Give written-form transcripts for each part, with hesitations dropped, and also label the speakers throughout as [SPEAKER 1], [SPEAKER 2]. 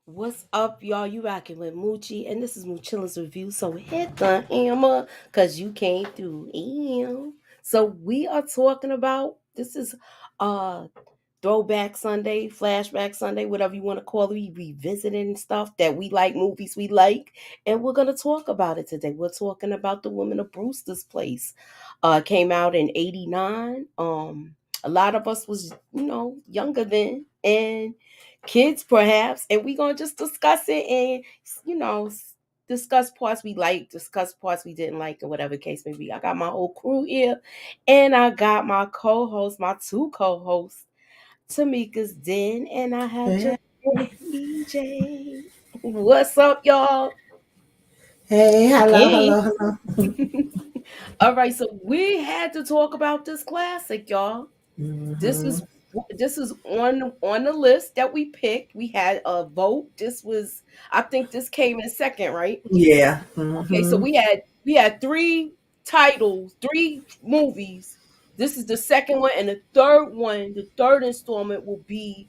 [SPEAKER 1] What's up, y'all? You rocking with Moochie, and this is Moochilla's review. So hit the hammer, cause you came through. So we are talking about this is uh Throwback Sunday, Flashback Sunday, whatever you want to call it. We revisiting stuff that we like, movies we like, and we're gonna talk about it today. We're talking about The Women of Brewster's Place. Came out in '89. A lot of us was younger then and kids perhaps, and we're gonna just discuss it and you know discuss parts we like, discuss parts we didn't like, and whatever case may be. I got my whole crew here, and I got my co-host, my two co-hosts. Tamika's Den, and I have
[SPEAKER 2] Hey,
[SPEAKER 1] just EJ. What's up, y'all?
[SPEAKER 2] hey, hello,
[SPEAKER 1] Again.
[SPEAKER 2] hello, hello.
[SPEAKER 1] All right, so we had to talk about this classic, y'all. This
[SPEAKER 2] hmm
[SPEAKER 1] was this is on the list that we picked. We had a vote. This was, I think this came in second, right?
[SPEAKER 2] Yeah.
[SPEAKER 1] Okay, so we had three titles, three movies. This is the second one, and the third one, the third installment will be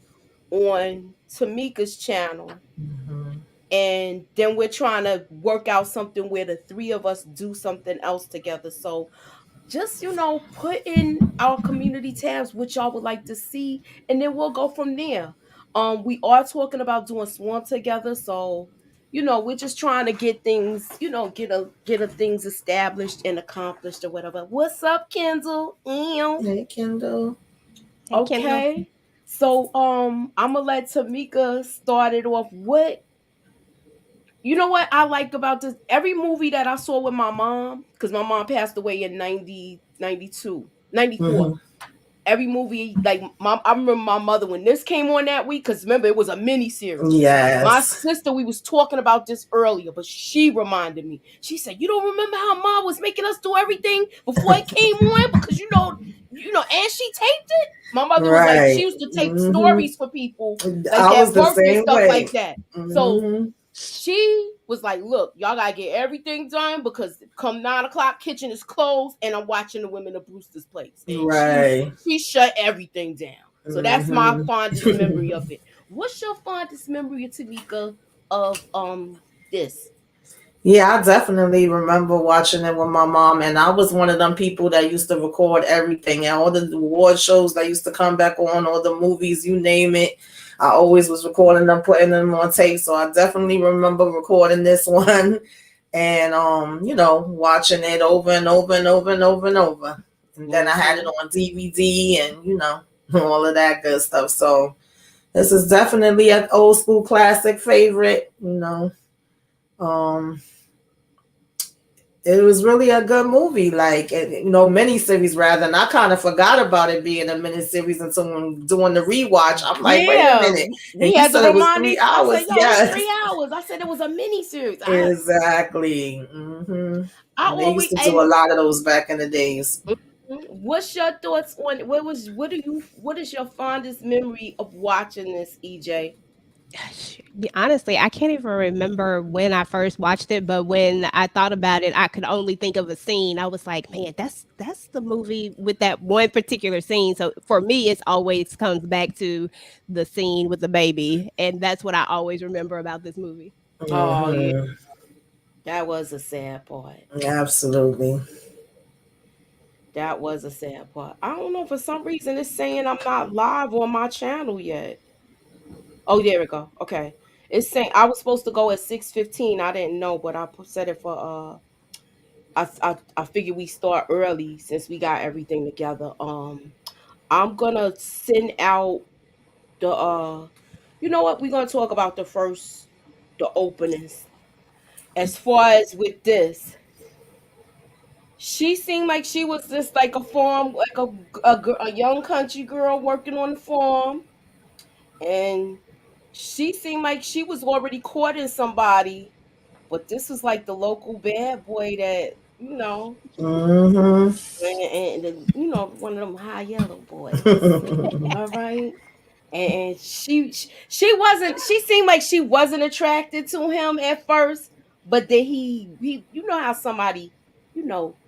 [SPEAKER 1] on Tamika's channel.
[SPEAKER 2] hmm
[SPEAKER 1] And then we're trying to work out something where the three of us do something else together. So just put in our community tabs what y'all would like to see, and then we'll go from there. We are talking about doing Swarm together, so we're just trying to get things, get a things established and accomplished or whatever. What's up, Kendall? Ew.
[SPEAKER 2] Hey, Kendall.
[SPEAKER 3] Hey, Kendall.
[SPEAKER 1] Okay, so I'm gonna let Tamika start it off. What I like about this? Every movie that I saw with my mom, because my mom passed away in 94.
[SPEAKER 2] hmm
[SPEAKER 1] Every movie, like I remember my mother when this came on that week, because remember it was a mini series. My
[SPEAKER 2] Yes.
[SPEAKER 1] sister, we was talking about this earlier, but she reminded me. She said, "You don't remember how mom was making us do everything before it came on because and she taped it." My mother was like, she
[SPEAKER 2] Right.
[SPEAKER 1] used to tape
[SPEAKER 2] hmm
[SPEAKER 1] stories for people like
[SPEAKER 2] I was
[SPEAKER 1] that
[SPEAKER 2] the
[SPEAKER 1] birthday
[SPEAKER 2] same
[SPEAKER 1] stuff
[SPEAKER 2] way.
[SPEAKER 1] like that. So
[SPEAKER 2] hmm
[SPEAKER 1] she was like, "Look, y'all gotta get everything done because come 9 o'clock, kitchen is closed, and I'm watching the Women of Brewster's Place." And
[SPEAKER 2] Right.
[SPEAKER 1] she shut everything down. So that's my
[SPEAKER 2] hmm
[SPEAKER 1] fondest memory of it. What's your fondest memory, Tamika, of this?
[SPEAKER 2] Yeah, I definitely remember watching it with my mom, and I was one of them people that used to record everything and all the award shows that used to come back on, all the movies, you name it. I always was recording them, putting them on tape. So I definitely remember recording this one and watching it over and over and over and over and over. And then I had it
[SPEAKER 1] Mm-hmm.
[SPEAKER 2] on DVD and all of that good stuff. So this is definitely an old school classic favorite. Um it was really a good movie, like miniseries rather. And I kind of forgot about it being a miniseries until when doing the rewatch. I'm like, wait a
[SPEAKER 1] Yeah,
[SPEAKER 2] minute,
[SPEAKER 1] we
[SPEAKER 2] and you
[SPEAKER 1] had to
[SPEAKER 2] said it was
[SPEAKER 1] remind
[SPEAKER 2] three
[SPEAKER 1] each. I said,
[SPEAKER 2] hours.
[SPEAKER 1] "Yo, it's
[SPEAKER 2] Yes,
[SPEAKER 1] 3 hours." I said it was a mini series.
[SPEAKER 2] exactly.
[SPEAKER 1] I
[SPEAKER 2] And they used
[SPEAKER 1] always
[SPEAKER 2] to do a
[SPEAKER 1] and
[SPEAKER 2] lot of those back in the days.
[SPEAKER 1] what's your thoughts on what is your fondest memory of watching this, EJ?
[SPEAKER 3] Honestly, I can't even remember when I first watched it, but when I thought about it, I could only think of a scene. I was like, "Man, that's the movie with that one particular scene." So for me, it's always comes back to the scene with the baby, and that's what I always remember about this movie.
[SPEAKER 1] Oh yeah,
[SPEAKER 2] hmm
[SPEAKER 1] that was a sad part.
[SPEAKER 2] Absolutely.
[SPEAKER 1] That was a sad part. I don't know, for some reason it's saying I'm not live on my channel yet. Oh, there we go. Okay. It's saying I was supposed to go at 6:15. I didn't know, but set it for I figured we start early since we got everything together. I'm gonna send out the you know what? We're gonna talk about the openings. As far as with this, she seemed like she was just like a farm, like a young country girl working on the farm, and she seemed like she was already courting somebody, but this was like the local bad boy that
[SPEAKER 2] hmm
[SPEAKER 1] one of them high yellow boys. All right. And she wasn't. She seemed like she wasn't attracted to him at first, but then he how somebody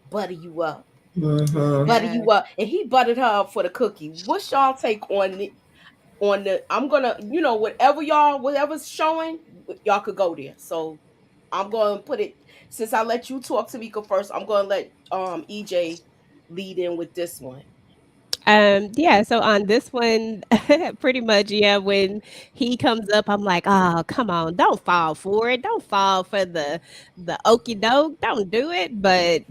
[SPEAKER 1] butter you up,
[SPEAKER 2] hmm
[SPEAKER 1] butter
[SPEAKER 3] Yeah.
[SPEAKER 1] you up, and he buttered her up for the cookie. What's y'all take on it? on the I'm gonna, whatever's showing, y'all could go there. So I'm gonna put it, since I let you talk to Mika first, I'm gonna let EJ lead in with this one.
[SPEAKER 3] Yeah, so on this one, pretty much, yeah, when he comes up, I'm like, "Oh, come on, don't fall for it. Don't fall for the okey doke. Don't do it." But,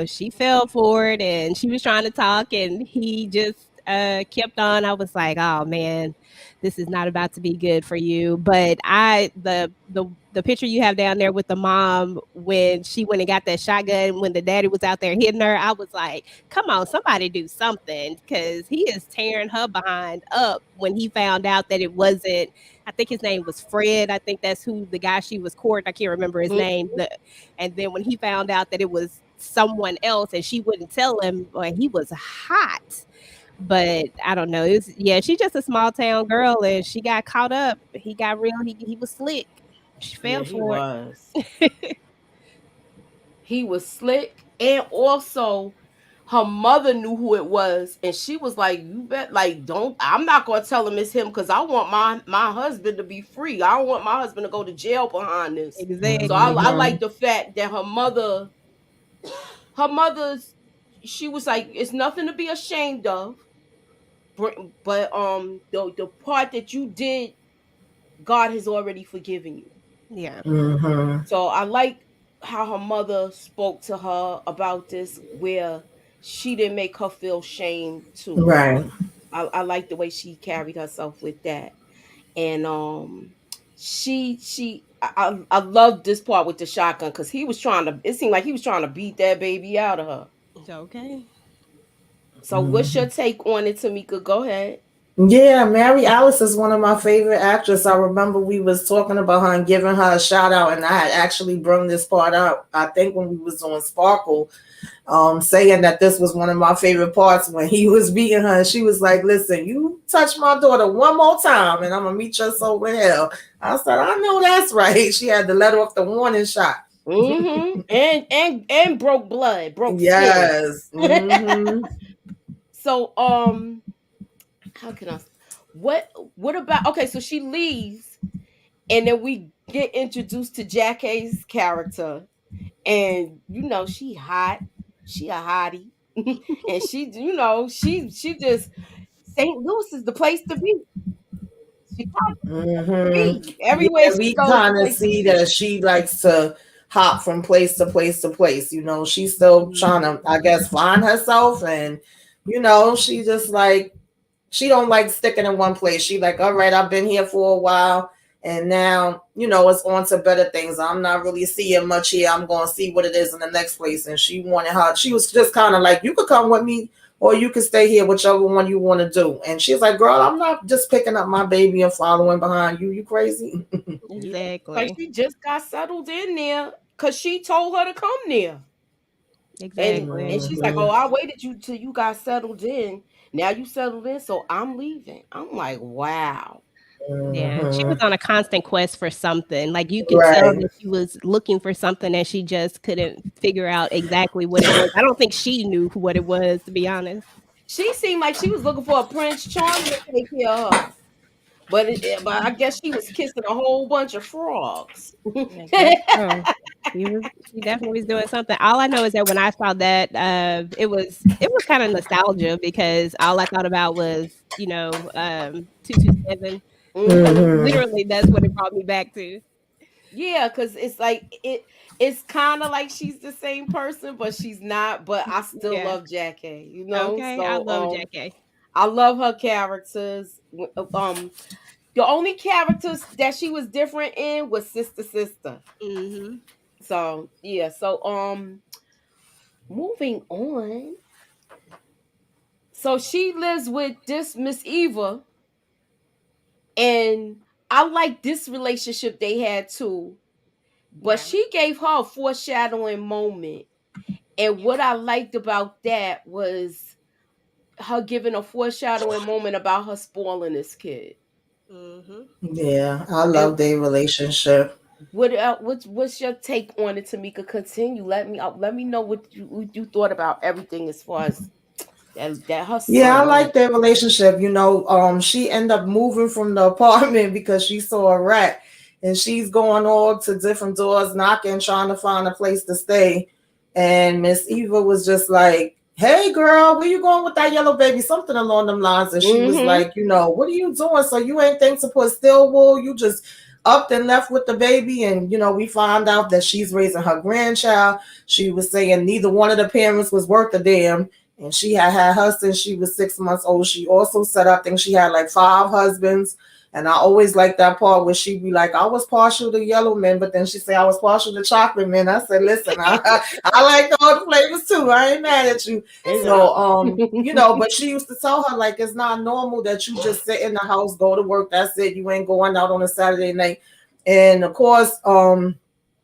[SPEAKER 3] she fell for it and she was trying to talk and he just kept on. I was like, "Oh man, this is not about to be good for you." But the picture you have down there with the mom when she went and got that shotgun when the daddy was out there hitting her, I was like, come on, somebody do something because he is tearing her behind up when he found out that it wasn't. I think his name was Fred. I think that's who the guy she was courting. I can't remember his
[SPEAKER 1] Mhm.
[SPEAKER 3] name. And then when he found out that it was someone else and she wouldn't tell him, boy, he was hot. But I don't know. Yeah, she's just a small town girl and she got caught up. He got real. He was slick. She
[SPEAKER 1] Yeah,
[SPEAKER 3] fell
[SPEAKER 1] he
[SPEAKER 3] for
[SPEAKER 1] was.
[SPEAKER 3] it.
[SPEAKER 1] He was slick, and also her mother knew who it was, and she was like, "You bet, like, don't. I'm not gonna tell him it's him because I want my husband to be free. I don't want my husband to go to jail behind this." So I
[SPEAKER 3] Exactly.
[SPEAKER 1] like
[SPEAKER 2] Mhm.
[SPEAKER 1] the fact that her mother's, she was like, "It's nothing to be ashamed of, but the part that you did, God has already forgiven you."
[SPEAKER 3] Yeah.
[SPEAKER 2] Mhm.
[SPEAKER 1] So I like how her mother spoke to her about this, where she didn't make her feel shame too.
[SPEAKER 2] Right.
[SPEAKER 1] I like the way she carried herself with that, and I love this part with the shotgun because he was trying to. It seemed like he was trying to beat that baby out of her.
[SPEAKER 3] Okay.
[SPEAKER 1] So what's your
[SPEAKER 2] Mhm.
[SPEAKER 1] take on it, Tamika? Go ahead.
[SPEAKER 2] Yeah, Mary Alice is one of my favorite actresses. I remember we was talking about her and giving her a shout out, and I had actually brought this part up. I think when we was on Sparkle, saying that this was one of my favorite parts when he was beating her, and she was like, "Listen, you touch my daughter one more time, and I'm gonna meet your soul in hell." I said, "I know that's right." She had to let off the warning shot.
[SPEAKER 1] And broke blood, broke skin.
[SPEAKER 2] Yes. Hmm.
[SPEAKER 1] So how can I? What what about? Okay, so she leaves, and then we get introduced to Jackie's character, and she hot, she a hottie, and she just St. Louis is the place to be. She to
[SPEAKER 2] Hmm.
[SPEAKER 1] be everywhere
[SPEAKER 2] Yeah,
[SPEAKER 1] she
[SPEAKER 2] we
[SPEAKER 1] goes, the
[SPEAKER 2] kind of
[SPEAKER 1] place to
[SPEAKER 2] see
[SPEAKER 1] be.
[SPEAKER 2] that she likes to hop from place to place to place. She's still trying
[SPEAKER 3] Mhm.
[SPEAKER 2] to, I guess, find herself, and she just like she don't like sticking in one place. She like, all right, I've been here for a while, and now it's on to better things. I'm not really seeing much here. I'm going to see what it is in the next place. And she wanted her. She was just kind of like, you could come with me, or you could stay here, whichever one you want to do. And she's like, girl, I'm not just picking up my baby and following behind you. You crazy?
[SPEAKER 1] Yeah, like
[SPEAKER 3] Exactly.
[SPEAKER 1] she just got settled in there because she told her to come there. And
[SPEAKER 3] Exactly.
[SPEAKER 1] she's like, "Oh,
[SPEAKER 2] Hmm.
[SPEAKER 1] I waited you till you got settled in. Now you settled in, so I'm leaving." I'm like, "Wow."
[SPEAKER 3] Yeah, she was
[SPEAKER 2] Hmm.
[SPEAKER 3] on a constant quest for something. Like you could tell
[SPEAKER 2] Right.
[SPEAKER 3] that she was looking for something and she just couldn't figure out exactly what it was. I don't think she knew what it was, to be honest.
[SPEAKER 1] She seemed like she was looking for a Prince Charming to take care of her, but I guess she was kissing a whole bunch of frogs.
[SPEAKER 3] I guess so. She definitely was doing something. All I know is that when I saw that, it was kind of nostalgia because all I thought about was, 227.
[SPEAKER 1] Hmm.
[SPEAKER 2] Hmm.
[SPEAKER 3] Literally, that's what it brought me back to.
[SPEAKER 1] Yeah, because it's like it's kind of like she's the same person, but she's not. But I still
[SPEAKER 3] Yeah.
[SPEAKER 1] love Jackie,
[SPEAKER 3] Okay. I
[SPEAKER 1] So
[SPEAKER 3] love Jackie.
[SPEAKER 1] I love her characters. The only characters that she was different in was Sister.
[SPEAKER 3] Mhm.
[SPEAKER 1] So yeah, so moving on. So she lives with this Miss Eva, and I like this relationship they had too. But
[SPEAKER 3] Yeah.
[SPEAKER 1] she gave her a foreshadowing moment. And what I liked about that was her giving a foreshadowing moment about her spoiling this kid.
[SPEAKER 3] Mhm.
[SPEAKER 2] Yeah, I love
[SPEAKER 1] And
[SPEAKER 2] their relationship.
[SPEAKER 1] what's your take on it, Tamika? Continue. Let me know what you thought about everything as far as. That her
[SPEAKER 2] Yeah, I
[SPEAKER 1] son. Oh,
[SPEAKER 2] like their relationship. She ended up moving from the apartment because she saw a rat, and she's going all to different doors, knocking, trying to find a place to stay. And Miss Eva was just like, "Hey, girl, where you going with that yellow baby?" Something along them lines. And she was
[SPEAKER 1] mm-hmm.
[SPEAKER 2] like, "What are you doing? So you ain't think to put still wool? You just upped and left with the baby." And we found out that she's raising her grandchild. She was saying neither one of the parents was worth a damn, and she had her since she was 6 months old. She also said, I think she had like 5 husbands. And I always like that part where she'd be like, I was partial to yellow men, but then she say I was partial to chocolate men. I said, listen, I like all the flavors too. I ain't mad at you.
[SPEAKER 1] It's
[SPEAKER 2] So, but she used to tell her, like, it's not normal that you just sit in the house, go to work, that's it. You ain't going out on a Saturday night. And of course,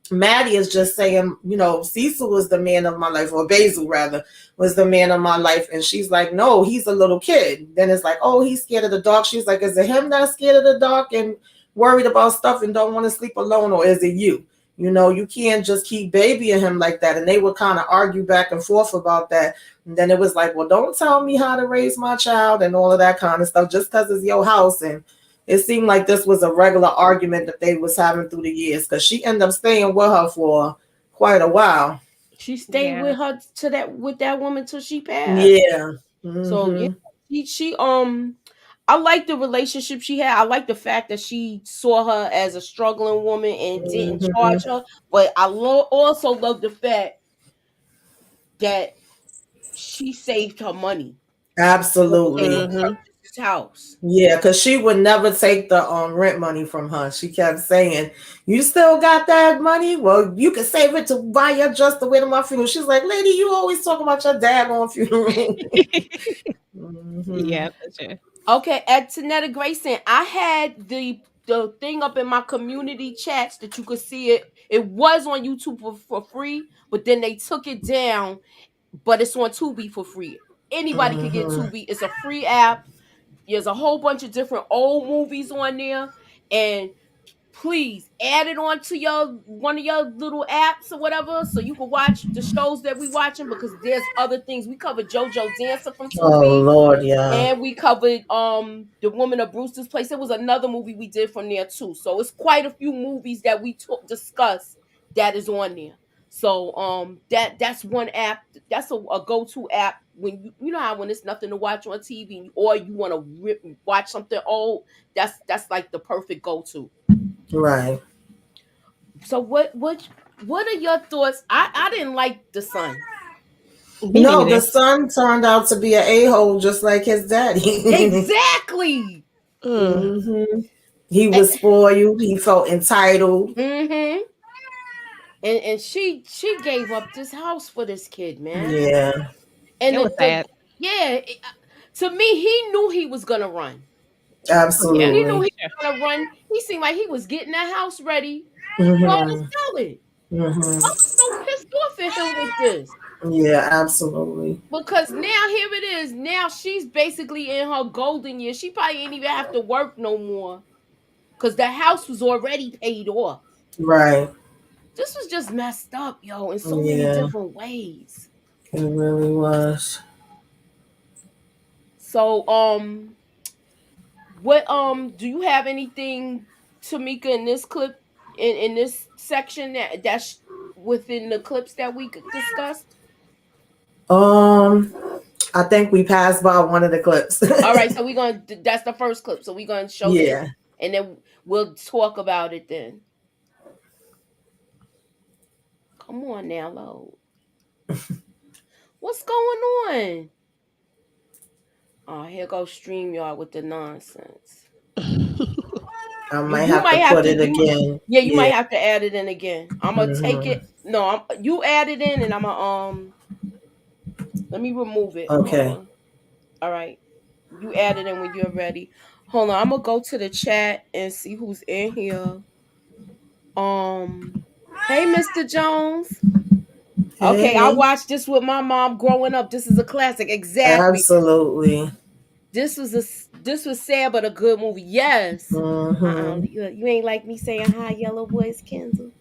[SPEAKER 2] Maddie is just saying, Cecil was the man of my life, or Basil rather, was the man of my life. And she's like, no, he's a little kid. Then it's like, oh, he's scared of the dark. She's like, is it him that's scared of the dark and worried about stuff and don't want to sleep alone, or is it you? You can't just keep babying him like that. And they would kind of argue back and forth about that. And then it was like, well, don't tell me how to raise my child and all of that kind of stuff just because it's your house. And it seemed like this was a regular argument that they was having through the years, because she ended up staying with her for quite a while.
[SPEAKER 1] She stayed
[SPEAKER 3] Yeah.
[SPEAKER 1] with her to that with that woman till she passed.
[SPEAKER 2] Yeah.
[SPEAKER 1] So yeah,
[SPEAKER 2] Mm-hmm.
[SPEAKER 1] she I like the relationship she had. I like the fact that she saw her as a struggling woman and didn't
[SPEAKER 2] Mm-hmm.
[SPEAKER 1] charge her. But also love the fact that she saved her money and
[SPEAKER 2] Absolutely.
[SPEAKER 3] Mhm.
[SPEAKER 1] purchased this house.
[SPEAKER 2] Yeah, because she would never take the rent money from her. She kept saying, "You still got that money? Well, you can save it to buy your dress to wear to my funeral." She's like, "Lady, you always talk about your dad on funeral."
[SPEAKER 3] Yeah,
[SPEAKER 2] Hmm.
[SPEAKER 3] for sure.
[SPEAKER 1] Okay, at Tanetta Grayson, I had the thing up in my community chats that you could see it. It was on YouTube for free, but then they took it down. But it's on Tubi for free. Anybody could get
[SPEAKER 2] Hmm.
[SPEAKER 1] Tubi. It's a free app. There's a whole bunch of different old movies on there, and please add it on to your one of your little apps or whatever, so you can watch the shows that we watching, because there's other things. We covered JoJo Dancer from
[SPEAKER 2] Oh
[SPEAKER 1] Tubi,
[SPEAKER 2] Lord, yeah.
[SPEAKER 1] and we covered the woman of Brewster's Place. There was another movie we did from there too. So it's quite a few movies that we discussed that is on there. So that's one app. That's a go-to app when you know how when there's nothing to watch on TV, or you want to watch something old. That's like the perfect go-to.
[SPEAKER 2] Right.
[SPEAKER 1] So what are your thoughts? I didn't like the son.
[SPEAKER 3] Me
[SPEAKER 2] No, the
[SPEAKER 3] neither.
[SPEAKER 2] son turned out to be an a-hole just like his daddy.
[SPEAKER 1] Exactly.
[SPEAKER 3] Mm.
[SPEAKER 2] Hmm. He was spoiled. He felt entitled.
[SPEAKER 1] Mm-hmm. And she gave up this house for this kid, man.
[SPEAKER 2] Yeah,
[SPEAKER 1] And
[SPEAKER 3] It was
[SPEAKER 1] the
[SPEAKER 3] sad.
[SPEAKER 1] yeah, to me, he knew he was gonna run.
[SPEAKER 3] Oh yeah,
[SPEAKER 1] He knew
[SPEAKER 3] for
[SPEAKER 2] absolutely.
[SPEAKER 1] he
[SPEAKER 3] sure.
[SPEAKER 1] was gonna run. He seemed like he was getting that house ready for her to
[SPEAKER 2] Hmm.
[SPEAKER 1] sell it. I
[SPEAKER 2] Hmm.
[SPEAKER 1] was so pissed off at him with this.
[SPEAKER 2] Yeah, absolutely.
[SPEAKER 1] Because now here it is. Now she's basically in her golden years. She probably ain't even have to work no more. Cause the house was already paid off.
[SPEAKER 2] Right.
[SPEAKER 1] This was just messed up, yo, in so many
[SPEAKER 2] Yeah,
[SPEAKER 1] different ways.
[SPEAKER 2] it really was.
[SPEAKER 1] So what do you have anything, Tamika, in this clip, in this section that's within the clips that we discussed?
[SPEAKER 2] Um, I think we passed by one of the clips.
[SPEAKER 1] All right, so we're gonna that's the first clip. So we're gonna show this,
[SPEAKER 2] Yeah.
[SPEAKER 1] and then we'll talk about it then. Come on now, load. What's going on? Oh, here goes StreamYard with the nonsense.
[SPEAKER 2] I
[SPEAKER 1] You
[SPEAKER 2] might
[SPEAKER 1] you
[SPEAKER 2] have to
[SPEAKER 1] might have
[SPEAKER 2] put
[SPEAKER 1] to
[SPEAKER 2] it again.
[SPEAKER 1] yeah, you might
[SPEAKER 2] Yeah.
[SPEAKER 1] have to add it in again. I'm gonna take
[SPEAKER 2] Hmm.
[SPEAKER 1] it. No, you add it in, and I'm gonna let me remove it. Hold
[SPEAKER 2] Okay.
[SPEAKER 1] on. All right. You add it in when you're ready. Hold on. I'm gonna go to the chat and see who's in here. Um Hey Mr. Jones.
[SPEAKER 2] Hey,
[SPEAKER 1] Okay, I
[SPEAKER 2] hey.
[SPEAKER 1] watched this with my mom growing up. This is a classic. Exactly.
[SPEAKER 2] Absolutely.
[SPEAKER 1] This was sad but a good movie. Yes.
[SPEAKER 2] Hmm.
[SPEAKER 1] You ain't like me saying hi, yellow boys, Kendall.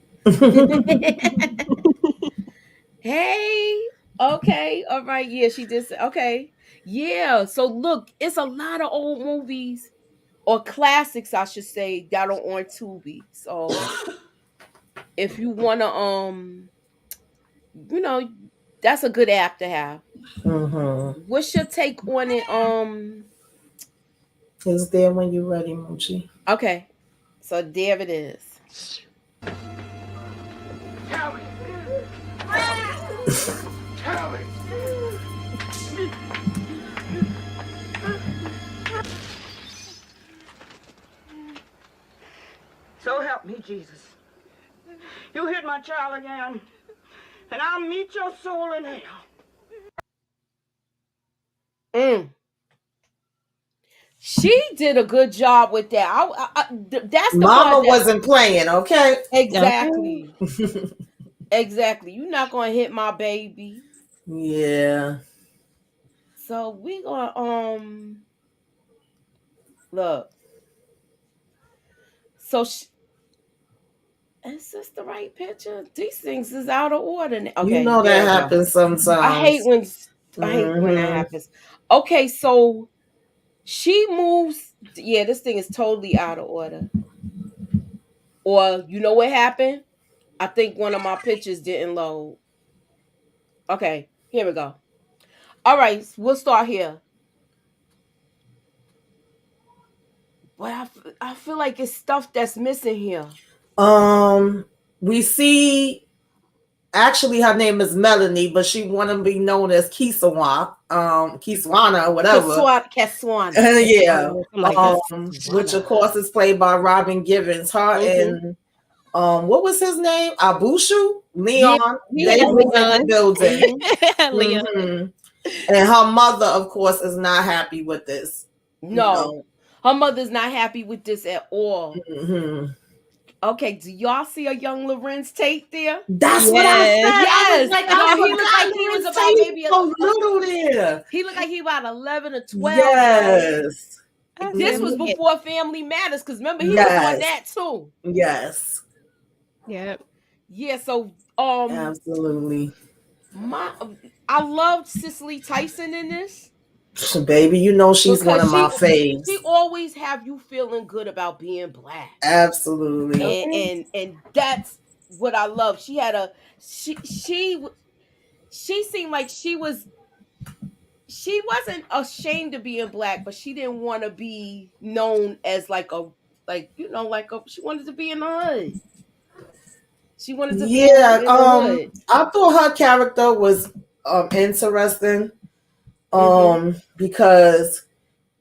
[SPEAKER 1] Hey. Okay. All right. Yeah, she did say okay. Yeah, so look, it's a lot of old movies or classics, I should say, that are on Tubi. So if you wanna, you know, that's a good app to have.
[SPEAKER 2] Mm-hmm.
[SPEAKER 1] What's your take on it?
[SPEAKER 2] It's there when you're ready, Moochie.
[SPEAKER 1] Okay, so there it is.
[SPEAKER 4] Tell me. Tell me. So help me, Jesus. You hit my child again, and I'll meet your soul in hell.
[SPEAKER 1] Mm. She did a good job with that. That's the
[SPEAKER 2] Mama
[SPEAKER 1] part that
[SPEAKER 2] wasn't playing, okay?
[SPEAKER 3] Okay.
[SPEAKER 1] exactly, exactly. You're not gonna hit my baby.
[SPEAKER 2] Yeah.
[SPEAKER 1] So we gonna look. So is this the right picture? These things is out of order.
[SPEAKER 2] You
[SPEAKER 1] Okay,
[SPEAKER 2] know
[SPEAKER 1] there
[SPEAKER 2] that
[SPEAKER 1] we go.
[SPEAKER 2] happens
[SPEAKER 1] I hate
[SPEAKER 2] sometimes.
[SPEAKER 1] when I hate when that
[SPEAKER 2] Mm-hmm.
[SPEAKER 1] happens. Okay, so she moves. Yeah, this thing is totally out of order. Or you know what happened? I think one of my pictures didn't load. Okay, here we go. All right, we'll start here. But I feel like it's stuff that's missing here.
[SPEAKER 2] We see actually her name is Melanie, but she wanna be known as Kiswana or whatever.
[SPEAKER 1] Keswana.
[SPEAKER 2] Yeah.
[SPEAKER 3] Something like that.
[SPEAKER 2] Which
[SPEAKER 1] Keswana.
[SPEAKER 2] of course is played by Robin Givens. Her
[SPEAKER 1] Mm-hmm.
[SPEAKER 2] and what was his name? Abushu?
[SPEAKER 1] Yeah,
[SPEAKER 2] Leon. They
[SPEAKER 1] yeah.
[SPEAKER 2] was in the
[SPEAKER 3] Leon.
[SPEAKER 2] building.
[SPEAKER 1] Mm-hmm.
[SPEAKER 3] Leon.
[SPEAKER 2] hmm And her mother, of course, is not happy with this. You
[SPEAKER 1] No,
[SPEAKER 2] know.
[SPEAKER 1] her mother's not happy with this at all.
[SPEAKER 2] hmm
[SPEAKER 1] Okay, do y'all see a young Lorenz Tate there?
[SPEAKER 2] That's what I said.
[SPEAKER 3] Yes.
[SPEAKER 2] I was
[SPEAKER 1] Yes.
[SPEAKER 2] like, I
[SPEAKER 1] No, he looked like
[SPEAKER 2] forgot
[SPEAKER 1] he was
[SPEAKER 2] Lorenz
[SPEAKER 1] about
[SPEAKER 2] Tate
[SPEAKER 1] maybe
[SPEAKER 2] so little there.
[SPEAKER 1] he looked like he about 11 or 12, yo.
[SPEAKER 2] Yes.
[SPEAKER 3] I
[SPEAKER 1] This
[SPEAKER 3] said,
[SPEAKER 1] was
[SPEAKER 3] look at
[SPEAKER 1] before Family Matters, because remember he was on
[SPEAKER 2] Yes.
[SPEAKER 1] that too.
[SPEAKER 2] Yes.
[SPEAKER 3] yeah.
[SPEAKER 1] Yeah, so
[SPEAKER 2] Absolutely.
[SPEAKER 1] my I loved Cicely Tyson in this
[SPEAKER 2] Baby, you know she's one
[SPEAKER 1] because
[SPEAKER 2] of my
[SPEAKER 1] she
[SPEAKER 2] faves.
[SPEAKER 1] always have you feeling good about being black.
[SPEAKER 2] Absolutely.
[SPEAKER 3] Okay.
[SPEAKER 1] And that's what I love. She had a she seemed like she wasn't ashamed of being black, but she didn't want to be known as like a like like she wanted to be in the hood. She wanted to be
[SPEAKER 2] Yeah,
[SPEAKER 1] in the hood.
[SPEAKER 2] I thought her character was interesting.
[SPEAKER 1] Mhm.
[SPEAKER 2] Because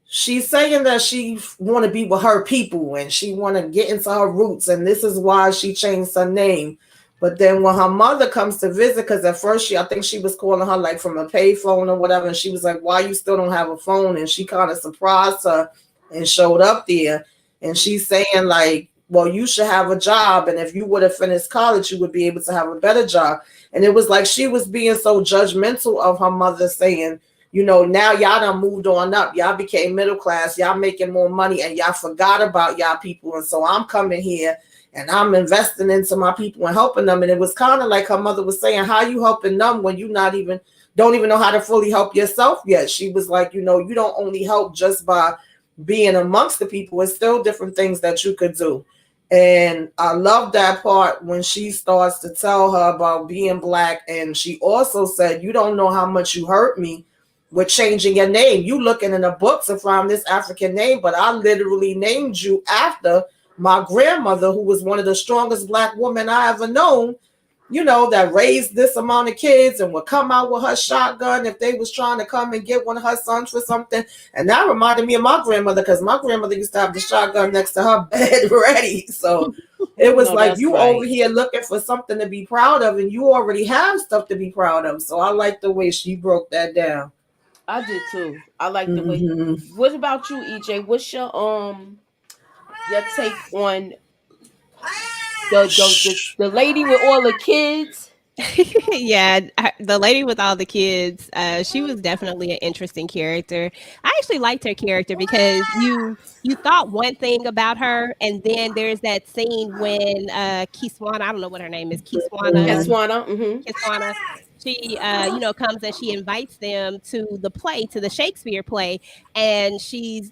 [SPEAKER 2] she's saying that she want to be with her people and she want to get into her roots, and this is why she changed her name. But then when her mother comes to visit, because at first I think she was calling her like from a payphone or whatever, and she was like, "Why you still don't have a phone?" And she kind of surprised her and showed up there, and she's saying like, "Well, you should have a job, and if you would have finished college, you would be able to have a better job." And it was like she was being so judgmental of her mother, saying, now y'all done moved on up. Y'all became middle class. Y'all making more money and y'all forgot about y'all people. And so I'm coming here and I'm investing into my people and helping them. And it was kind of like her mother was saying, how you helping them when you don't even know how to fully help yourself yet? She was like, you don't only help just by being amongst the people. It's still different things that you could do. And I love that part when she starts to tell her about being black. And she also said, you don't know how much you hurt me with changing your name. You looking in a book to find this African name, but I literally named you after my grandmother, who was one of the strongest black women I ever known, that raised this amount of kids and would come out with her shotgun if they was trying to come and get one of her sons for something. And that reminded me of my grandmother, because my grandmother used to have the shotgun next to her bed ready. So it was
[SPEAKER 1] No,
[SPEAKER 2] like,
[SPEAKER 1] that's
[SPEAKER 2] you over
[SPEAKER 1] right.
[SPEAKER 2] here looking for something to be proud of, and you already have stuff to be proud of. So I like the way she broke that down.
[SPEAKER 1] I did too. I like the way.
[SPEAKER 2] hmm
[SPEAKER 1] What about you, EJ? What's your take on the lady with all the kids?
[SPEAKER 3] Yeah, the lady with all the kids, she was definitely an interesting character. I actually liked her character because you thought one thing about her, and then there's that scene when Kiswana, I don't know what her name is, Kiswana,
[SPEAKER 1] Keswana. Mm-hmm.
[SPEAKER 3] Kiswana. she comes and she invites them to the play, to the Shakespeare play, and she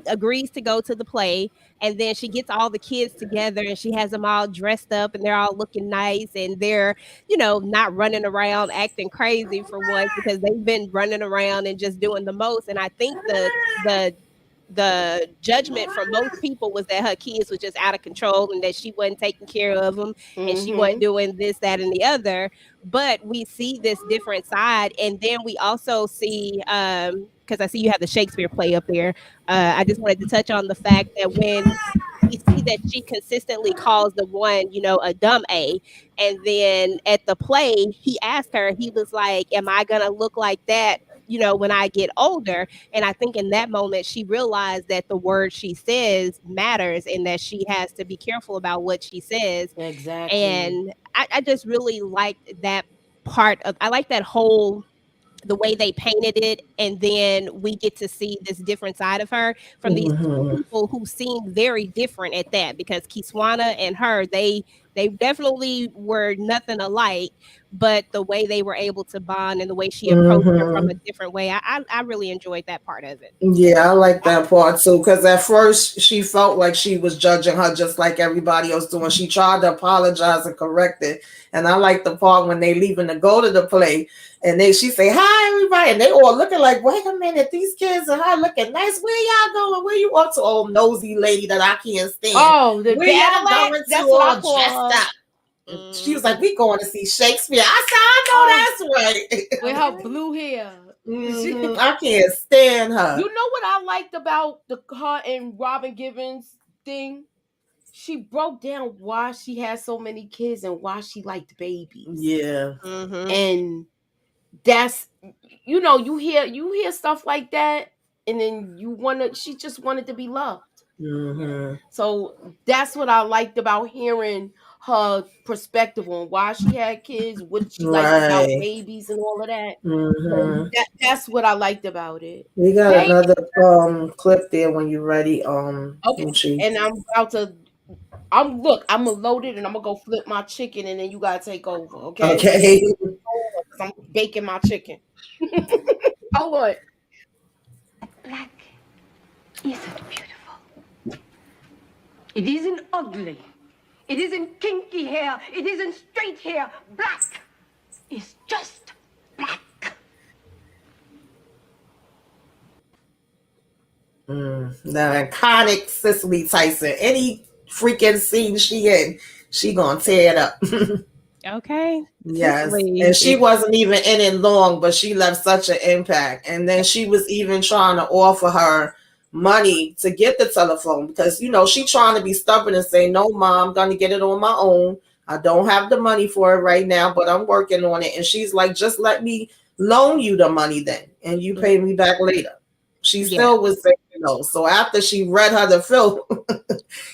[SPEAKER 3] agrees to go to the play, and then she gets all the kids together and she has them all dressed up and they're all looking nice, and they're not running around acting crazy for once, because they've been running around and just doing the most. And I think the judgment from most people was that her kids was just out of control and that she wasn't taking care of them and she wasn't
[SPEAKER 1] Mm-hmm.
[SPEAKER 3] doing this, that, and the other. But we see this different side, and then we also see, because I see you have the Shakespeare play up there. I just wanted to touch on the fact that when we see that she consistently calls the one, a dumb A. And then at the play, he asked her, he was like, am I going to look like that, when I get older? And I think in that moment, she realized that the word she says matters and that she has to be careful about what she says.
[SPEAKER 1] Exactly.
[SPEAKER 3] And I just really liked that I like that whole the way they painted it, and then we get to see this different side of her from these two
[SPEAKER 2] Hmm.
[SPEAKER 3] people who seem very different at that, because Kiswana and her, they definitely were nothing alike, but the way they were able to bond and the way she approached her from
[SPEAKER 2] Hmm.
[SPEAKER 3] a different way, I really enjoyed that part of it.
[SPEAKER 2] Yeah, I like that part too. Because at first she felt like she was judging her just like everybody else doing. She tried to apologize and correct it. And I like the part when they leaving to go to the play, and she say hi everybody, and they all looking like, wait a minute, these kids are her looking nice. Where y'all going? Where you up to, old nosy lady that I can't stand?
[SPEAKER 1] Oh, the
[SPEAKER 2] Where y'all
[SPEAKER 1] battle act.
[SPEAKER 2] going to
[SPEAKER 1] That's what I
[SPEAKER 2] all
[SPEAKER 1] call
[SPEAKER 2] dressed
[SPEAKER 1] her.
[SPEAKER 2] up? She was like,
[SPEAKER 3] Mhm.
[SPEAKER 2] we going to see Shakespeare. I
[SPEAKER 1] Oh,
[SPEAKER 2] said, I know that's right.
[SPEAKER 1] with her blue hair.
[SPEAKER 2] I can't stand
[SPEAKER 1] You
[SPEAKER 2] her.
[SPEAKER 1] know what I liked about the her and Robin Givens thing? She broke down why she had so many kids and why she liked babies.
[SPEAKER 2] Yeah.
[SPEAKER 3] Mhm.
[SPEAKER 1] And that's you hear stuff like that, and then she just wanted to be loved.
[SPEAKER 2] Hmm.
[SPEAKER 1] So that's what I liked about hearing her perspective on why she had kids, what she liked about
[SPEAKER 2] Right.
[SPEAKER 1] babies and all of that. So
[SPEAKER 2] Hmm.
[SPEAKER 1] that's what I liked about it.
[SPEAKER 2] We got
[SPEAKER 1] Hey,
[SPEAKER 2] another clip there when you're ready,
[SPEAKER 1] okay,
[SPEAKER 2] Uchi.
[SPEAKER 1] and I'm gonna load it and I'm gonna go flip my chicken and then you gotta take over, okay?
[SPEAKER 2] Okay.
[SPEAKER 1] Hold on, 'cause I'm baking my chicken. Hold on.
[SPEAKER 4] Black isn't beautiful. It isn't ugly. It isn't kinky hair. It isn't straight hair. Black is just black.
[SPEAKER 2] The iconic Cicely Tyson. Any freaking scene she in, she gonna tear it up.
[SPEAKER 3] Okay.
[SPEAKER 2] Yes.
[SPEAKER 3] Cicely
[SPEAKER 2] And
[SPEAKER 3] is
[SPEAKER 2] she wasn't even in it long, but she left such an impact. And then she was even trying to offer her money to get the telephone because, she trying to be stubborn and say, no, mom, I'm going to get it on my own. I don't have the money for it right now, but I'm working on it. And she's like, just let me loan you the money then, and you pay me back later. She
[SPEAKER 3] yeah,
[SPEAKER 2] still was saying no. So after she read her the film,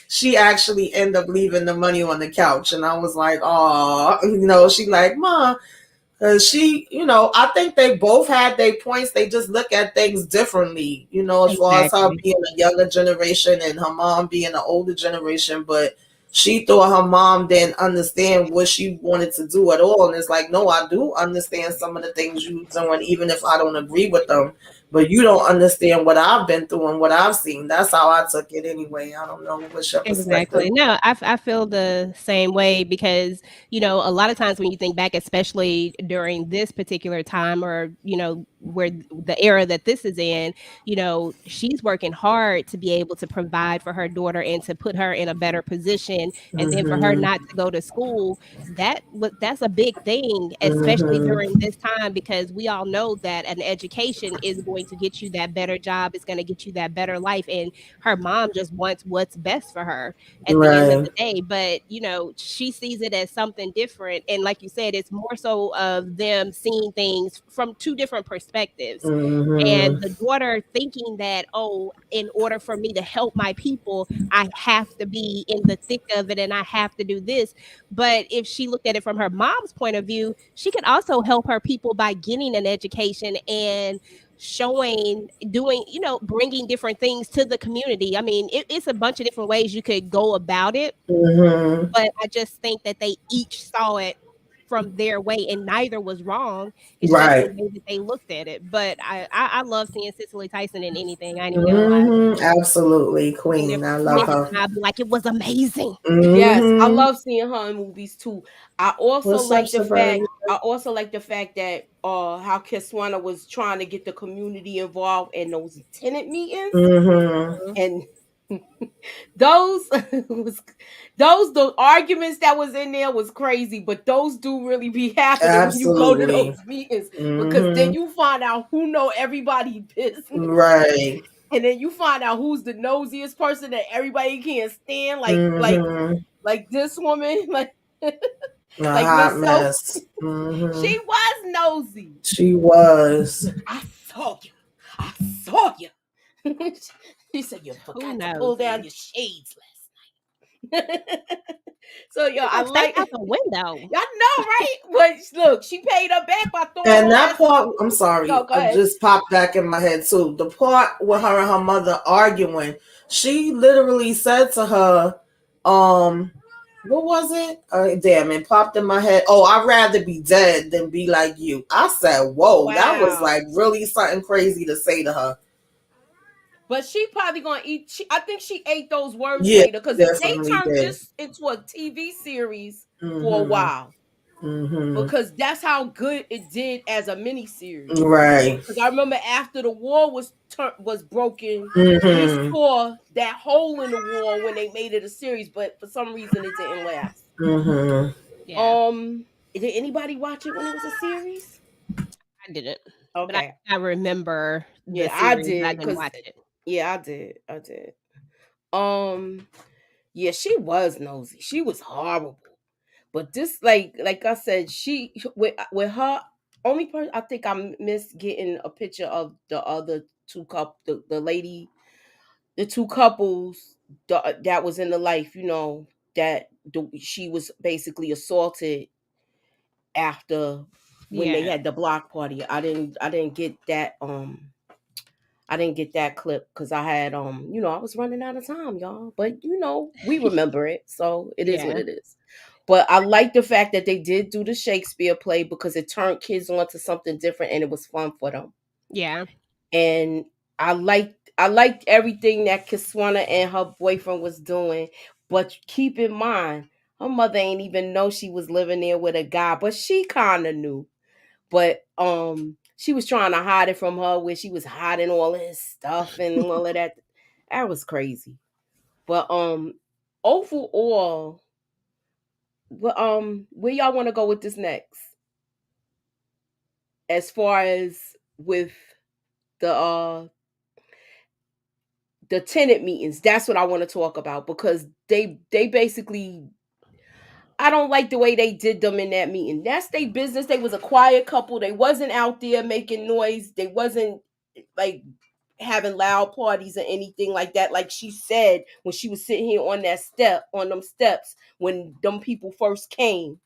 [SPEAKER 2] she actually ended up leaving the money on the couch. And I was like, oh, she like, Mom, because I think they both had their points. They just look at things differently, as far as her
[SPEAKER 3] exactly.
[SPEAKER 2] being a younger generation and her mom being an older generation. But she thought her mom didn't understand what she wanted to do at all. And it's like, no, I do understand some of the things you're doing, even if I don't agree with them. But you don't understand what I've been through and what I've seen. That's how I took it anyway. I don't know what's your perspective.
[SPEAKER 3] Exactly. No, I feel the same way because, a lot of times when you think back, especially during this particular time or, where the era that this is in, she's working hard to be able to provide for her daughter and to put her in a better position. And then for her
[SPEAKER 2] Hmm.
[SPEAKER 3] not to go to school, that's a big thing, especially
[SPEAKER 2] Hmm.
[SPEAKER 3] during this time, because we all know that an education is going to get you that better job, it's going to get you that better life. And her mom just wants what's best for her at the end of
[SPEAKER 2] Right.
[SPEAKER 3] the day. But, she sees it as something different. And like you said, it's more so of them seeing things from two different perspectives. And
[SPEAKER 2] Hmm.
[SPEAKER 3] the daughter thinking that, oh, in order for me to help my people, I have to be in the thick of it and I have to do this. But if she looked at it from her mom's point of view, she could also help her people by getting an education and showing, doing, bringing different things to the community. I mean, it's a bunch of different ways you could go about it,
[SPEAKER 2] Hmm.
[SPEAKER 3] but I just think that they each saw it from their way, and neither was wrong. It's just the
[SPEAKER 2] Right.
[SPEAKER 3] way that they looked at it. But I love seeing Cicely Tyson in anything. I ain't even gonna lie.
[SPEAKER 2] Absolutely,
[SPEAKER 3] And if
[SPEAKER 2] Queen. I
[SPEAKER 3] she
[SPEAKER 2] love
[SPEAKER 3] missed,
[SPEAKER 2] her.
[SPEAKER 3] I'd be like, it was amazing.
[SPEAKER 1] Yes, I
[SPEAKER 2] Hmm.
[SPEAKER 1] love seeing her in movies too. I also
[SPEAKER 2] What's up,
[SPEAKER 1] like the fact
[SPEAKER 2] Suburbia?
[SPEAKER 1] I also like the fact that how Kiswana was trying to get the community involved in those tenant meetings,
[SPEAKER 2] Hmm.
[SPEAKER 3] Mhm.
[SPEAKER 1] and those was those the arguments that was in there was crazy, but those do really be happening when you go to
[SPEAKER 2] Absolutely.
[SPEAKER 1] those meetings because then
[SPEAKER 2] Hmm.
[SPEAKER 1] you find out who know everybody business,
[SPEAKER 2] Right.
[SPEAKER 1] and then you find out who's the nosiest person that everybody can't stand,
[SPEAKER 2] Hmm.
[SPEAKER 1] like this woman,
[SPEAKER 2] A
[SPEAKER 1] like
[SPEAKER 2] hot
[SPEAKER 1] Miss Sophie.
[SPEAKER 2] mess. Hmm.
[SPEAKER 1] She was nosy.
[SPEAKER 2] She was.
[SPEAKER 1] I saw you. I saw you. She said you
[SPEAKER 3] Who
[SPEAKER 1] forgot to pull
[SPEAKER 3] knows?
[SPEAKER 1] down your shades last night. So yo,
[SPEAKER 3] It's
[SPEAKER 1] I
[SPEAKER 3] like stay
[SPEAKER 1] like
[SPEAKER 3] out the window.
[SPEAKER 1] y'all know, right? But look, she paid her back by throwing
[SPEAKER 2] And
[SPEAKER 1] all
[SPEAKER 2] that
[SPEAKER 1] that.
[SPEAKER 2] part, I'm sorry,
[SPEAKER 1] No, go
[SPEAKER 2] I
[SPEAKER 1] ahead.
[SPEAKER 2] just popped back in my head too. The part with her and her mother arguing, she literally said to her, um, what was it? Damn, it popped in my head. Oh, I'd rather be dead than be like you. I said, whoa, that was
[SPEAKER 1] Wow.
[SPEAKER 2] like really something crazy to say to her.
[SPEAKER 1] But she probably gonna eat. I think she ate those words
[SPEAKER 2] Yeah,
[SPEAKER 1] later because they
[SPEAKER 2] definitely
[SPEAKER 1] turned
[SPEAKER 2] did.
[SPEAKER 1] this into a TV series for a
[SPEAKER 2] Mm-hmm.
[SPEAKER 1] while
[SPEAKER 2] Mm-hmm.
[SPEAKER 1] because that's how good it did as a mini series.
[SPEAKER 2] Right.
[SPEAKER 1] Because I remember after the wall was broken, we
[SPEAKER 2] Mm-hmm.
[SPEAKER 1] saw that hole in the wall when they made it a series, but for some reason it didn't last.
[SPEAKER 2] Mm-hmm.
[SPEAKER 3] Yeah,
[SPEAKER 1] Did anybody watch it when it was a series?
[SPEAKER 3] I didn't, but
[SPEAKER 1] Okay,
[SPEAKER 3] I remember the
[SPEAKER 1] yeah, I
[SPEAKER 3] series, but I
[SPEAKER 1] did.
[SPEAKER 3] didn't
[SPEAKER 1] Cause
[SPEAKER 3] watch it.
[SPEAKER 1] yeah, I did. I did. Um, yeah, she was nosy. She was horrible. But this, like I said, she with her only person I think I missed getting a picture of the other two couple, the lady, the two couples that was in the life, that she was basically assaulted after when they
[SPEAKER 3] Yeah,
[SPEAKER 1] had the block party. I didn't get that I didn't get that clip because I had I was running out of time, y'all. But we remember it, so it is what
[SPEAKER 3] yeah,
[SPEAKER 1] it is. But I like the fact that they did do the Shakespeare play because it turned kids on to something different and it was fun for them.
[SPEAKER 3] yeah.
[SPEAKER 1] And I liked everything that Kiswana and her boyfriend was doing. But keep in mind, her mother ain't even know she was living there with a guy, but she kinda knew. But she was trying to hide it from her where she was hiding all of his stuff and all of that. That was crazy. But overall, where y'all want to go with this next? As far as with the uh the tenant meetings, that's what I want to talk about because they basically I don't like the way they did them in that meeting. That's their business. They was a quiet couple. They wasn't out there making noise. They wasn't like having loud parties or anything like that. Like she said when she was sitting here on them steps when them people first came.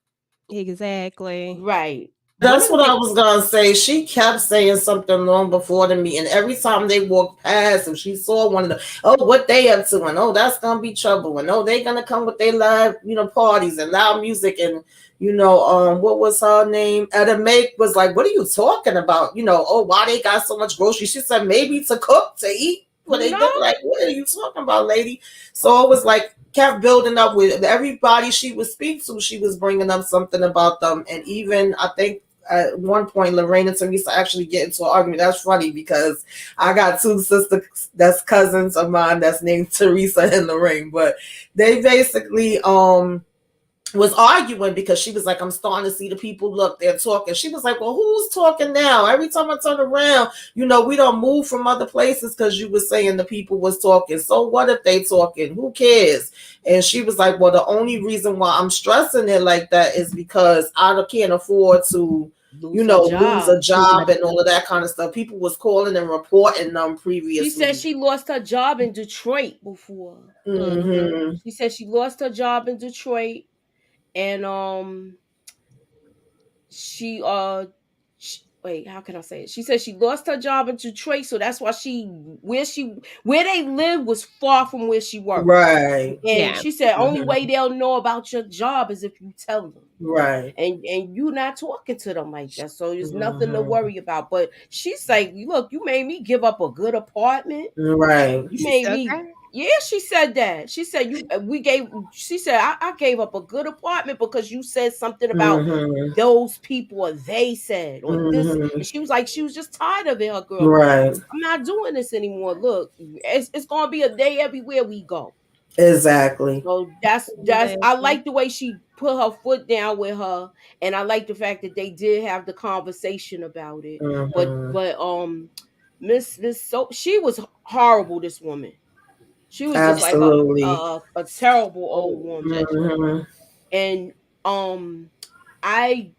[SPEAKER 3] Exactly.
[SPEAKER 1] Right. One
[SPEAKER 2] That's
[SPEAKER 1] of the
[SPEAKER 2] what I
[SPEAKER 1] things.
[SPEAKER 2] was gonna say. She kept saying something long before the meeting. Every time they walked past, if she saw one of them, oh, what they up to, and oh, that's gonna be trouble, and oh, they gonna come with their live, parties and loud music, and what was her name? Etta Make was like, what are you talking about? Oh, why they got so much groceries? She said maybe to cook, to eat. What
[SPEAKER 1] You
[SPEAKER 2] they
[SPEAKER 1] know?
[SPEAKER 2] did, like, what are you talking about, lady? So it was like kept building up with everybody she would speak to. She was bringing up something about them, and even I think at one point, Lorraine and Teresa actually get into an argument. That's funny because I got two sisters that's cousins of mine that's named Teresa and Lorraine, but they basically was arguing because she was like, I'm starting to see the people look, they're talking. She was like, well, who's talking now? Every time I turn around, we don't move from other places because you were saying the people was talking. So what if they talking? Who cares? And she was like, well, the only reason why I'm stressing it like that is because I can't afford to
[SPEAKER 1] Lose her
[SPEAKER 2] lose a
[SPEAKER 1] job.
[SPEAKER 2] job and all of that kind of stuff. People was calling and reporting them
[SPEAKER 1] She said
[SPEAKER 2] previously.
[SPEAKER 1] she lost her job in Detroit before.
[SPEAKER 3] Mhm.
[SPEAKER 2] Mm-hmm.
[SPEAKER 1] She said she lost her job in Detroit and she wait, how can I say it? She said she lost her job in Detroit, so that's why where they live was far from where she worked.
[SPEAKER 2] Right.
[SPEAKER 1] And
[SPEAKER 3] Yeah.
[SPEAKER 1] she said only
[SPEAKER 2] Mm-hmm.
[SPEAKER 1] way they'll know about your job is if you tell them.
[SPEAKER 2] Right.
[SPEAKER 1] And you not talking to them like that. So there's nothing to
[SPEAKER 2] Hmm.
[SPEAKER 1] worry about. But she's like, look, you made me give up a good apartment.
[SPEAKER 2] Right.
[SPEAKER 1] You
[SPEAKER 3] She
[SPEAKER 1] made
[SPEAKER 3] still
[SPEAKER 1] me.
[SPEAKER 3] crying?
[SPEAKER 1] Yeah, she said that. She said you. We gave. She said I gave up a good apartment because you said something about
[SPEAKER 2] Hmm.
[SPEAKER 1] those people or they said or this.
[SPEAKER 2] Hmm.
[SPEAKER 1] And she was like, she was just tired of it. Her girl was like,
[SPEAKER 2] Right.
[SPEAKER 1] I'm not doing this anymore. Look, it's gonna be a day everywhere we go.
[SPEAKER 2] Exactly.
[SPEAKER 1] So that's I
[SPEAKER 3] Listen.
[SPEAKER 1] like the way she put her foot down with her, and I like the fact that they did have the conversation about it. But
[SPEAKER 2] Hmm.
[SPEAKER 1] Miss so she was horrible. This woman, she was just like
[SPEAKER 2] Absolutely.
[SPEAKER 1] a terrible old woman,
[SPEAKER 2] Hmm.
[SPEAKER 1] and um I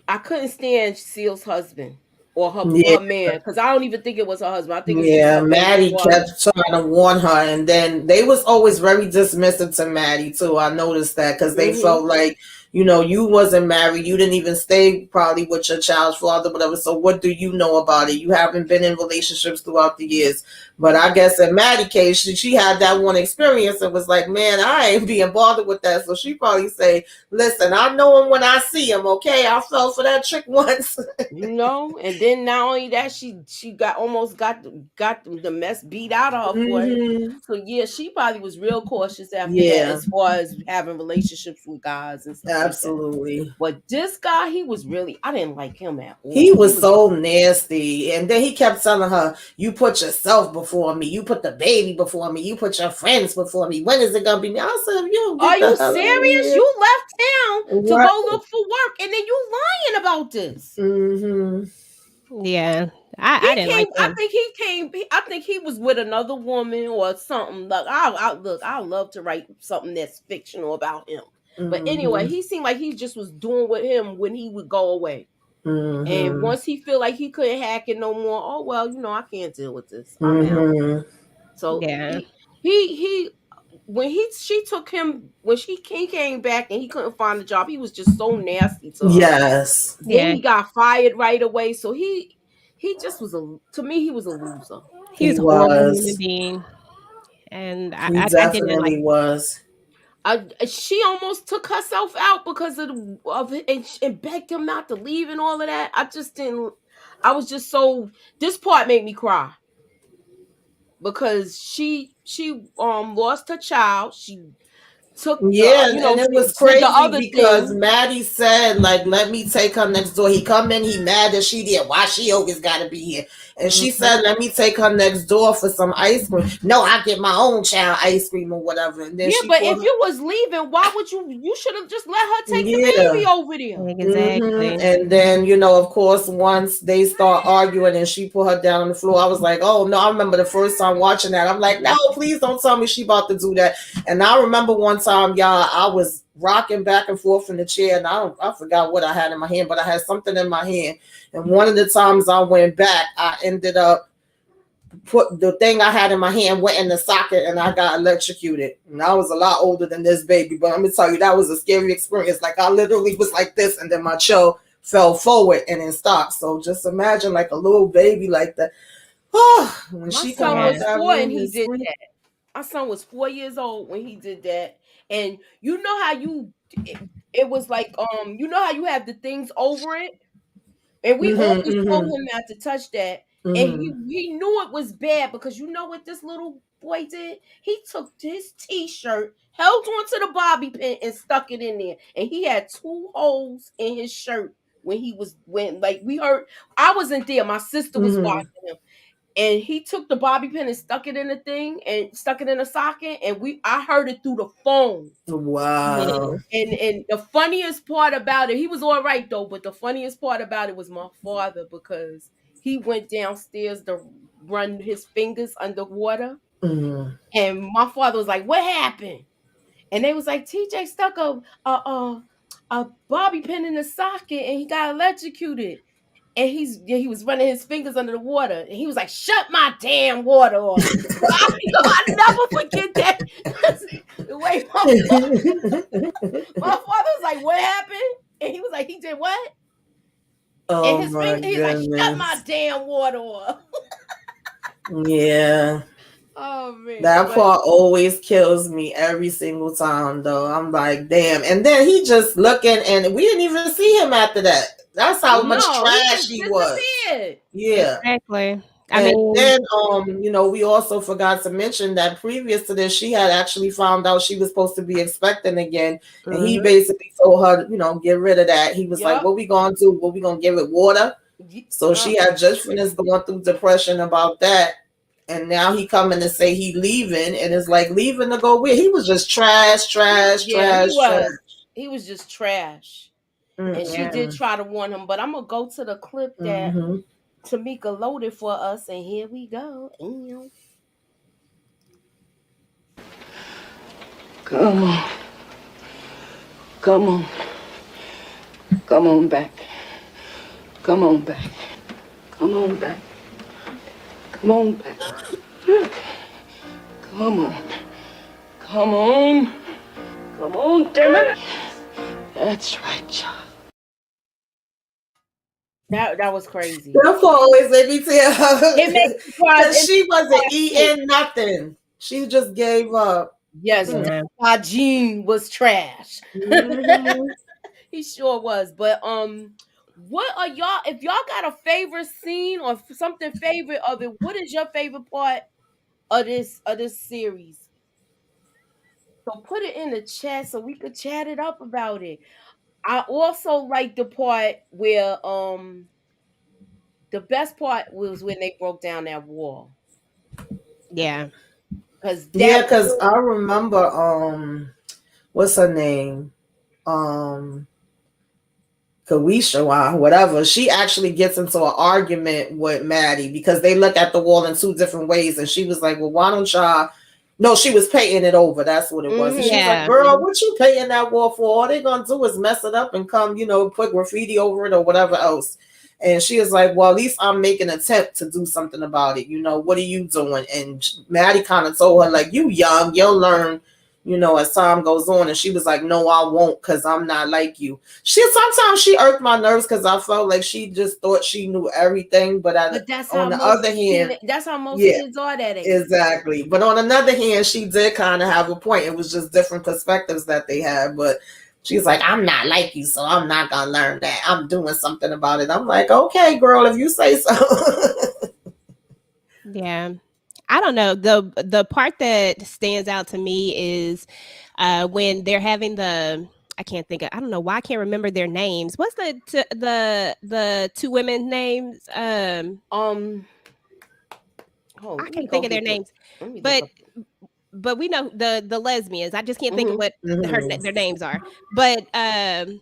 [SPEAKER 1] I couldn't stand Seal's husband or
[SPEAKER 2] Yeah.
[SPEAKER 1] her man because I don't even think it was her husband. I think it's just
[SPEAKER 2] Yeah,
[SPEAKER 1] her baby
[SPEAKER 2] Maddie
[SPEAKER 1] father.
[SPEAKER 2] kept trying to warn her, and then they was always very dismissive to Maddie too. I noticed that because they
[SPEAKER 1] Hmm.
[SPEAKER 2] felt like, you wasn't married, you didn't even stay probably with your child's father, whatever. So what do you know about it? You haven't been in relationships throughout the years. But I guess in Maddie's case, she had that one experience and was like, man, I ain't being bothered with that. So she probably say, listen, I know him when I see him. Okay, I fell for that trick once.
[SPEAKER 1] And then not only that, she got almost got the mess beat out of her for it.
[SPEAKER 2] Hmm.
[SPEAKER 1] So yeah, she probably was real cautious after that,
[SPEAKER 2] Yeah,
[SPEAKER 1] as far as having relationships with guys and stuff like that.
[SPEAKER 2] absolutely.
[SPEAKER 1] But this guy, he was really, I didn't like him at
[SPEAKER 2] He
[SPEAKER 1] all. He
[SPEAKER 2] was
[SPEAKER 1] was,
[SPEAKER 2] so nasty. And then he kept telling her, you put yourself before me. You put the baby before me. You put your friends before me. When is it going to be me? I said, you don't
[SPEAKER 1] are
[SPEAKER 2] get the
[SPEAKER 1] you
[SPEAKER 2] hell out of
[SPEAKER 1] serious?
[SPEAKER 2] here.
[SPEAKER 1] You left town to
[SPEAKER 2] Right.
[SPEAKER 1] go look for work, and then you lying about this.
[SPEAKER 2] Hmm.
[SPEAKER 3] Yeah.
[SPEAKER 1] He
[SPEAKER 3] I didn't
[SPEAKER 1] came.
[SPEAKER 3] like
[SPEAKER 1] I
[SPEAKER 3] him.
[SPEAKER 1] think he came. I think he was with another woman or something. Like I look. I love to write something that's fictional about him. But anyway,
[SPEAKER 2] Hmm.
[SPEAKER 1] he seemed like he just was doing with him when he would go away. And
[SPEAKER 2] Hmm.
[SPEAKER 1] once he feel like he couldn't hack it no more, oh well, I can't deal with this. I'm out.
[SPEAKER 2] Hmm.
[SPEAKER 1] So
[SPEAKER 3] Yeah.
[SPEAKER 1] he when she took him when he came back and he couldn't find a job, he was just so nasty to her.
[SPEAKER 2] Yes,
[SPEAKER 1] Then
[SPEAKER 3] Yeah.
[SPEAKER 1] he got fired right away. So he just was to me he was a loser.
[SPEAKER 3] He
[SPEAKER 2] he
[SPEAKER 3] was a horrible human
[SPEAKER 2] was.
[SPEAKER 3] being. And
[SPEAKER 2] He
[SPEAKER 3] I didn't like
[SPEAKER 2] definitely
[SPEAKER 3] him.
[SPEAKER 2] was.
[SPEAKER 1] She almost took herself out because of it and begged him not to leave and all of that. I just didn't. I was just so. This part made me cry because she lost her child. She took
[SPEAKER 2] Yeah, and it was
[SPEAKER 1] did the
[SPEAKER 2] crazy
[SPEAKER 1] other
[SPEAKER 2] because
[SPEAKER 1] thing.
[SPEAKER 2] Maddie said, like, let me take her next door. He come in, he mad that she did. Why she always gotta be here? And she
[SPEAKER 3] Mhm.
[SPEAKER 2] said, let me take her next door for some ice cream. No, I get my own child ice cream or whatever. And then
[SPEAKER 1] Yeah,
[SPEAKER 2] she
[SPEAKER 1] but
[SPEAKER 2] pulled
[SPEAKER 1] if
[SPEAKER 2] her.
[SPEAKER 1] you was leaving, why would you should have just let her take the
[SPEAKER 2] Yeah.
[SPEAKER 1] baby over there.
[SPEAKER 3] Exactly.
[SPEAKER 2] And then, of course, once they start arguing and she put her down on the floor, I was like, oh no, I remember the first time watching that. I'm like, no, please don't tell me she about to do that. And I remember one time, y'all, I was rocking back and forth in the chair, and I forgot what I had in my hand, but I had something in my hand. And one of the times I went back, I ended up put the thing I had in my hand went in the socket and I got electrocuted. And I was a lot older than this baby, but I'm gonna tell you that was a scary experience. Like I literally was like this, and then my chill fell forward and then stopped. So just imagine like a little baby like that. Oh, when
[SPEAKER 1] My
[SPEAKER 2] she come
[SPEAKER 1] son
[SPEAKER 2] out
[SPEAKER 3] Yeah.
[SPEAKER 1] was
[SPEAKER 2] that
[SPEAKER 1] 4 and
[SPEAKER 2] room
[SPEAKER 1] he
[SPEAKER 2] and
[SPEAKER 1] did
[SPEAKER 2] scream.
[SPEAKER 1] that. My son was 4 years old when he did that. And you know how it was like you know how you have the things over it? And we
[SPEAKER 2] Mm-hmm,
[SPEAKER 1] always told
[SPEAKER 2] mm-hmm,
[SPEAKER 1] him not to touch that. And
[SPEAKER 2] mm-hmm.
[SPEAKER 1] he knew it was bad because you know what this little boy did? He took his t-shirt, held onto the bobby pin, and stuck it in there. And he had two holes in his shirt when like we heard I wasn't there. My sister was
[SPEAKER 2] Mm-hmm.
[SPEAKER 1] watching him. And he took the bobby pin and stuck it in the thing and stuck it in a socket. And I heard it through the phone.
[SPEAKER 2] Wow.
[SPEAKER 3] Mhm.
[SPEAKER 1] And the funniest part about it, he was all right though, but the funniest part about it was my father because he went downstairs to run his fingers underwater.
[SPEAKER 2] Mm-hmm.
[SPEAKER 1] And my father was like, "What happened?" And they was like, "TJ stuck a bobby pin in the socket and he got electrocuted." And he was running his fingers under the water, and he was like, "Shut my damn water off." I never forget that. The way my father was like, "What happened?" And he was like, "He did what?" And
[SPEAKER 2] Oh
[SPEAKER 1] his
[SPEAKER 2] my
[SPEAKER 1] finger, he's like, "Shut my
[SPEAKER 2] goodness.
[SPEAKER 1] damn water off."
[SPEAKER 2] Yeah.
[SPEAKER 1] Oh man,
[SPEAKER 2] That
[SPEAKER 1] but
[SPEAKER 2] part always kills me every single time, though. I'm like, damn. And then he just looking, and we didn't even see him after that. That's how much
[SPEAKER 1] no, he
[SPEAKER 2] trash
[SPEAKER 1] just
[SPEAKER 2] he was.
[SPEAKER 1] disappeared.
[SPEAKER 2] Yeah.
[SPEAKER 3] Exactly. I
[SPEAKER 2] And
[SPEAKER 3] mean,
[SPEAKER 2] then, we also forgot to mention that previous to this, she had actually found out she was supposed to be expecting again, and he
[SPEAKER 1] Mm-hmm.
[SPEAKER 2] basically told her, get rid of that. He was like,
[SPEAKER 1] Yep.
[SPEAKER 2] "What we gonna do? What we gonna give it water?" So she had just finished going through depression about that, and now he coming to say he leaving, and it's like leaving to go where? He was just trash, trash,
[SPEAKER 1] Yeah, he
[SPEAKER 2] trash, trash.
[SPEAKER 1] was. He was just trash. And she
[SPEAKER 3] yeah.
[SPEAKER 1] did
[SPEAKER 2] Mm-mm.
[SPEAKER 1] try to warn him, but I'm gonna go to the clip that
[SPEAKER 2] Mm-hmm.
[SPEAKER 1] Tamika loaded for us, and here we go.
[SPEAKER 4] Come on. Come on. Come on back. Come on back. Come on back. Come on back. Come on. Come on. Come on, damn it. That's right, child.
[SPEAKER 1] That was crazy.
[SPEAKER 2] That always let me
[SPEAKER 1] It
[SPEAKER 2] tell
[SPEAKER 1] makes me cry.
[SPEAKER 2] because
[SPEAKER 1] It
[SPEAKER 2] she
[SPEAKER 1] makes me
[SPEAKER 2] wasn't
[SPEAKER 1] cry too.
[SPEAKER 2] eating nothing. She just gave up.
[SPEAKER 1] Yes,
[SPEAKER 3] Yeah.
[SPEAKER 1] Jean was trash.
[SPEAKER 2] Mm-hmm.
[SPEAKER 1] He sure was. But what are y'all? If y'all got a favorite scene or something favorite of it, what is your favorite part of this series? So put it in the chat so we could chat it up about it. I also like the part where the best part was when they broke down that wall
[SPEAKER 3] Yeah.
[SPEAKER 1] because
[SPEAKER 2] Yeah,
[SPEAKER 1] that
[SPEAKER 2] because
[SPEAKER 1] wall.
[SPEAKER 2] I remember what's her name? Um Kawisha, whatever. She actually gets into an argument with Maddie because they look at the wall in two different ways, and she was like, "Well, why don't y'all?" No, she was painting it over. That's what it was. And she's like,
[SPEAKER 3] Yeah.
[SPEAKER 2] "Girl, what you painting that wall for? All they gonna do is mess it up and come, put graffiti over it or whatever else." And she is like, "Well, at least I'm making an attempt to do something about it. What are you doing?" And Maddie kind of told her, like, "You young, you'll learn." As time goes on, and she was like, "No, I won't, because I'm not like you." Sometimes she irked my nerves because I felt like she just thought she knew everything. But
[SPEAKER 1] But that's how
[SPEAKER 2] on the
[SPEAKER 1] most
[SPEAKER 2] other hand,
[SPEAKER 1] that's how most
[SPEAKER 2] yeah,
[SPEAKER 1] kids are that age.
[SPEAKER 2] exactly. But on another hand, she did kind of have a point. It was just different perspectives that they had. But she's like, "I'm not like you, so I'm not gonna learn that. I'm doing something about it." I'm like, "Okay, girl, if you say so."
[SPEAKER 3] Yeah. I don't know. The part that stands out to me is when they're having I can't think of, I don't know why I can't remember their names. What's the two women's names?
[SPEAKER 1] Um, hold.
[SPEAKER 3] I
[SPEAKER 1] Let me
[SPEAKER 3] can't
[SPEAKER 1] go
[SPEAKER 3] think of their
[SPEAKER 1] get the.
[SPEAKER 3] names.
[SPEAKER 1] Let me look
[SPEAKER 3] But
[SPEAKER 1] up.
[SPEAKER 3] we know the lesbians. I just can't think of
[SPEAKER 1] Mm-hmm.
[SPEAKER 3] what
[SPEAKER 2] Mhm.
[SPEAKER 3] their names are. But the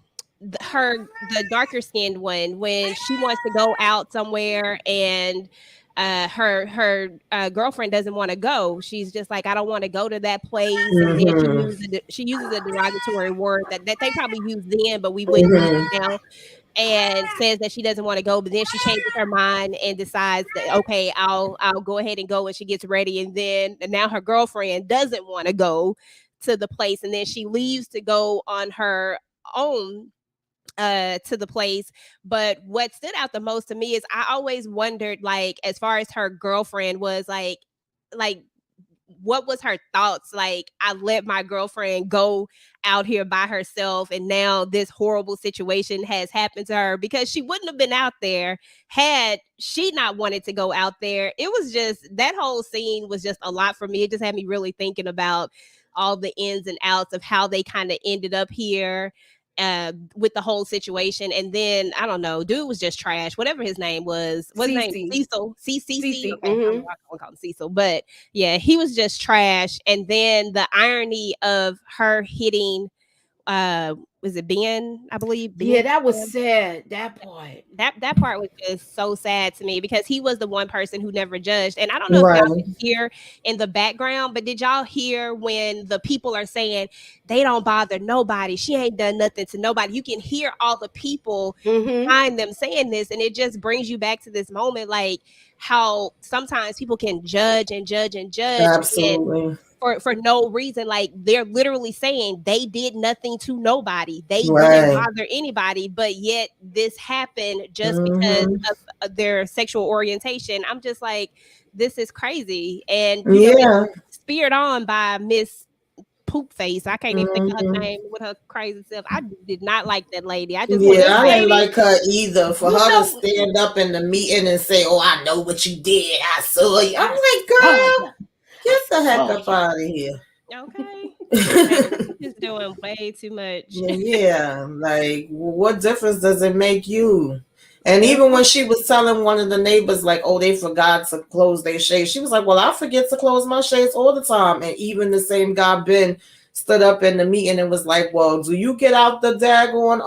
[SPEAKER 3] darker skinned one, when she wants to go out somewhere and her girlfriend doesn't want to go. She's just like, I don't want to go to that place. And then
[SPEAKER 2] Mhm.
[SPEAKER 3] she uses a derogatory word that they probably use then, but we wouldn't use
[SPEAKER 2] Mhm.
[SPEAKER 3] it now, and says that she doesn't want to go, but then she changes her mind and decides that, okay, I'll go ahead and go, and she gets ready, and then and now her girlfriend doesn't want to go to the place, and then she leaves to go on her own to the place. But what stood out the most to me is I always wondered, like, as far as her girlfriend was like what was her thoughts? Like, I let my girlfriend go out here by herself, and now this horrible situation has happened to her, because she wouldn't have been out there had she not wanted to go out there. It was just, that whole scene was just a lot for me. It just had me really thinking about all the ins and outs of how they kind of ended up here with the whole situation. And then I don't know, dude was just trash. Whatever his name was, what's his name?
[SPEAKER 1] Cece.
[SPEAKER 3] Cecil. CCC.
[SPEAKER 1] Cece.
[SPEAKER 3] Okay, I don't know
[SPEAKER 1] Mm-hmm.
[SPEAKER 3] why I call him Cecil, but yeah, he was just trash. And then the irony of her hitting, was it Ben? I believe
[SPEAKER 1] Yeah,
[SPEAKER 3] Ben.
[SPEAKER 1] that was sad. That part.
[SPEAKER 3] That part was just so sad to me, because he was the one person who never judged. And I don't know if y'all
[SPEAKER 2] Right.
[SPEAKER 3] could hear in the background, but did y'all hear when the people are saying they don't bother nobody? She ain't done nothing to nobody. You can hear all the people
[SPEAKER 1] Mm-hmm.
[SPEAKER 3] behind them saying this, and it just brings you back to this moment, like how sometimes people can judge and judge and judge, and
[SPEAKER 2] Absolutely.
[SPEAKER 3] for no reason. Like they're literally saying they did nothing to nobody. They didn't
[SPEAKER 2] Right.
[SPEAKER 3] bother anybody, but yet this happened just because
[SPEAKER 2] Mhm.
[SPEAKER 3] of their sexual orientation. I'm just like, this is crazy. And it's
[SPEAKER 2] Yeah.
[SPEAKER 3] speared on by Miss Poop Face. I can't even think of her
[SPEAKER 2] Mhm.
[SPEAKER 3] name with her crazy self. I did not like that lady. I just
[SPEAKER 2] Yeah,
[SPEAKER 3] wanted
[SPEAKER 1] This
[SPEAKER 2] I
[SPEAKER 3] somebody.
[SPEAKER 2] didn't
[SPEAKER 1] lady,
[SPEAKER 2] like her either. For
[SPEAKER 1] you
[SPEAKER 2] her to
[SPEAKER 1] know,
[SPEAKER 2] stand up in the meeting and say, "Oh, I know what you did. I saw you." I'm
[SPEAKER 1] I
[SPEAKER 2] like,
[SPEAKER 1] saw
[SPEAKER 2] girl,
[SPEAKER 1] ya. I
[SPEAKER 2] get the heck
[SPEAKER 1] saw
[SPEAKER 2] up
[SPEAKER 1] ya.
[SPEAKER 2] out of here.
[SPEAKER 3] Okay. Like, she's just doing way too much.
[SPEAKER 2] Yeah, like what difference does it make you? And
[SPEAKER 1] Yeah.
[SPEAKER 2] even when she was telling one of the neighbors, like, oh, they forgot to close their shades, she was like, well, I forget to close my shades all the time. And even the same guy, Ben, stood up in the meeting and was like, well, do you get out the daggone,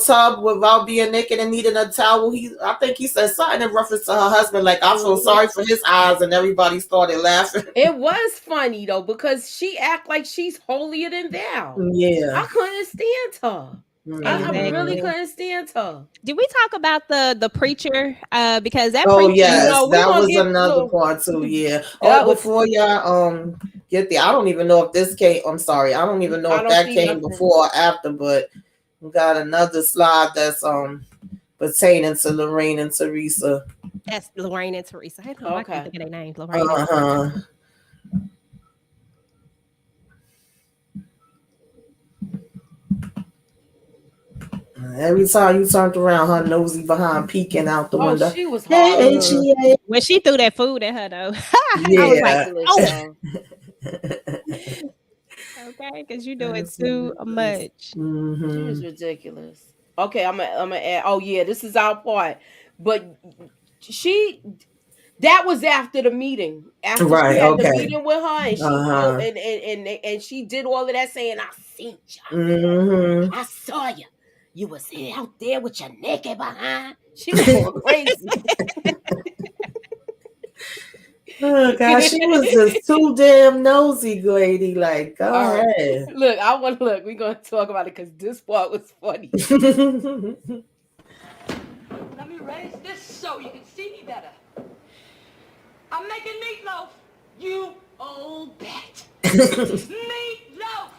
[SPEAKER 2] tub without being naked and needing a towel? I think he said something in reference to her husband, like, I feel
[SPEAKER 1] Mhm.
[SPEAKER 2] sorry for his eyes. And everybody started laughing.
[SPEAKER 1] It was funny though because she act like she's holier than thou.
[SPEAKER 2] Yeah.
[SPEAKER 1] I couldn't stand her. I really
[SPEAKER 2] Mhm.
[SPEAKER 3] Exactly.
[SPEAKER 1] couldn't stand her.
[SPEAKER 3] Did we talk about the preacher? Because that
[SPEAKER 2] Oh
[SPEAKER 3] preacher,
[SPEAKER 2] yes,
[SPEAKER 1] No, we're
[SPEAKER 2] that
[SPEAKER 1] gonna
[SPEAKER 2] was
[SPEAKER 1] get
[SPEAKER 2] another
[SPEAKER 1] look.
[SPEAKER 2] part too. Yeah. Oh,
[SPEAKER 1] That was
[SPEAKER 2] before y'all get there, I don't even know if this came. I'm sorry, I don't even know
[SPEAKER 1] I
[SPEAKER 2] if
[SPEAKER 1] don't
[SPEAKER 2] that
[SPEAKER 1] see
[SPEAKER 2] came
[SPEAKER 1] nothing.
[SPEAKER 2] before or after. But we got another slide that's pertaining to Lorraine and Teresa.
[SPEAKER 3] that's Lorraine and Teresa. I know I can't
[SPEAKER 1] Okay.
[SPEAKER 3] think of their names. Lorraine and
[SPEAKER 2] Uh
[SPEAKER 3] Teresa.
[SPEAKER 2] huh. Every time you turned around, her nosy behind peeking out the
[SPEAKER 1] Oh,
[SPEAKER 2] window.
[SPEAKER 1] she was
[SPEAKER 2] Hey,
[SPEAKER 1] horrible.
[SPEAKER 2] HEA.
[SPEAKER 3] When she threw that food at her, though, I was like,
[SPEAKER 2] Yeah.
[SPEAKER 1] Ridiculous,
[SPEAKER 3] oh,
[SPEAKER 1] yo.
[SPEAKER 3] okay, because you do it
[SPEAKER 2] That's
[SPEAKER 3] too
[SPEAKER 2] ridiculous.
[SPEAKER 3] much.
[SPEAKER 1] She was
[SPEAKER 2] Mm-hmm.
[SPEAKER 1] ridiculous. Okay, I'm gonna add. Oh yeah, this is our part. But she that was after the meeting. After she
[SPEAKER 2] Right.
[SPEAKER 1] had the
[SPEAKER 2] Okay.
[SPEAKER 1] meeting with her, and
[SPEAKER 2] Uh
[SPEAKER 1] she told
[SPEAKER 2] huh.
[SPEAKER 1] and she did all of that, saying, "I seen you.
[SPEAKER 2] Mm-hmm.
[SPEAKER 1] I saw you. You was out there with your naked behind." She was going crazy.
[SPEAKER 2] Oh gosh, she was just too damn nosy, lady. Like, go
[SPEAKER 1] All right,
[SPEAKER 2] ahead.
[SPEAKER 1] look. I want to look. We're gonna talk about it because this part was funny.
[SPEAKER 4] Let me raise this so you can see me better. I'm making meatloaf. You old bat. Meatloaf!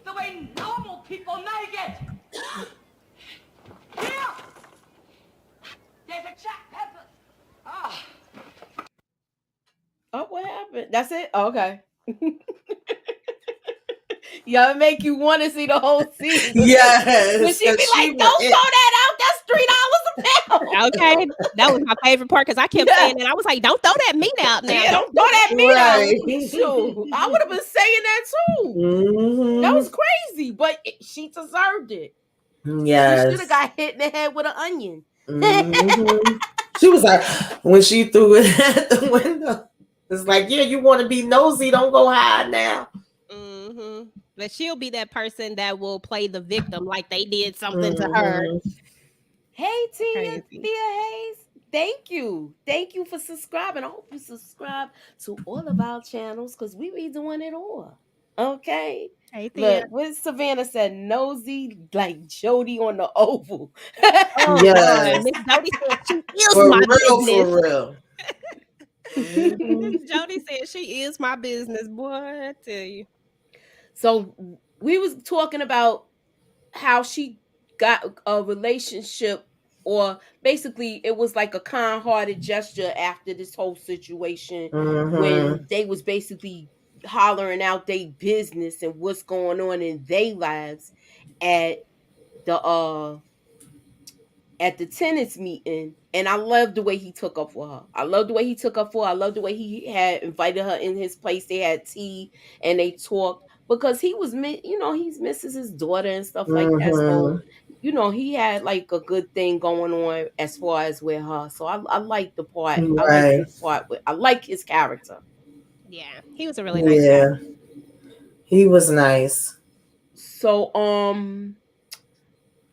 [SPEAKER 4] The way normal people make it! Here! There's a chopped pepper. Ah,
[SPEAKER 1] Oh, what happened? That's it. Oh, okay. Y'all make you want to see the whole scene because when
[SPEAKER 2] Yes,
[SPEAKER 1] she be
[SPEAKER 2] because she
[SPEAKER 1] like,
[SPEAKER 2] was
[SPEAKER 1] "Don't throw
[SPEAKER 2] it.
[SPEAKER 1] that out. That's $3 a pound."
[SPEAKER 3] Okay, that was my favorite part because I kept
[SPEAKER 1] Yeah,
[SPEAKER 3] saying it. I was like, "Don't throw that meat out now!
[SPEAKER 1] yeah.
[SPEAKER 3] Don't
[SPEAKER 1] Don't throw
[SPEAKER 3] do
[SPEAKER 1] that meat out.
[SPEAKER 2] Right.
[SPEAKER 1] Shoot, I would have been saying that too. That
[SPEAKER 2] Hmm.
[SPEAKER 1] was crazy, but she deserved it. She should have
[SPEAKER 2] Yes.
[SPEAKER 1] got hit in the head with an onion.
[SPEAKER 2] Hmm. She was like, when she threw it at the window, it's like, yeah, you want to be nosy, don't go hide now.
[SPEAKER 3] Mm-hmm. But she'll be that person that will play the victim like they did something to her.
[SPEAKER 2] Hmm.
[SPEAKER 1] Hey,
[SPEAKER 3] Crazy.
[SPEAKER 1] Tia Hayes. Thank you for subscribing. I hope you subscribe to all of our channels because we be doing it all. Okay.
[SPEAKER 3] Hey, Thea.
[SPEAKER 1] Look, what Savannah said, nosy like Jody on the Oval.
[SPEAKER 3] Oh God,
[SPEAKER 2] Yes.
[SPEAKER 3] Miss Jody said she is
[SPEAKER 2] For
[SPEAKER 3] my
[SPEAKER 2] real,
[SPEAKER 3] business.
[SPEAKER 2] for real. Hmm.
[SPEAKER 3] Miss Jody said she is my business, boy. I tell you.
[SPEAKER 1] So we was talking about how she got a relationship, or basically it was like a kind-hearted gesture after this whole situation
[SPEAKER 2] Hmm.
[SPEAKER 1] when they was basically hollering out their business and what's going on in their lives at the tenants meeting. And I love the way he took up for her. I love the way he took up for her. I love the way he had invited her in his place. They had tea and they talked because he was, he misses his daughter and stuff like that. So,
[SPEAKER 2] Hmm.
[SPEAKER 1] he had like a good thing going on as far as with her. So I like the part. I like
[SPEAKER 2] Right.
[SPEAKER 1] this part. I like his character.
[SPEAKER 3] Yeah, he was a really nice guy.
[SPEAKER 2] Yeah. He was nice.
[SPEAKER 1] So,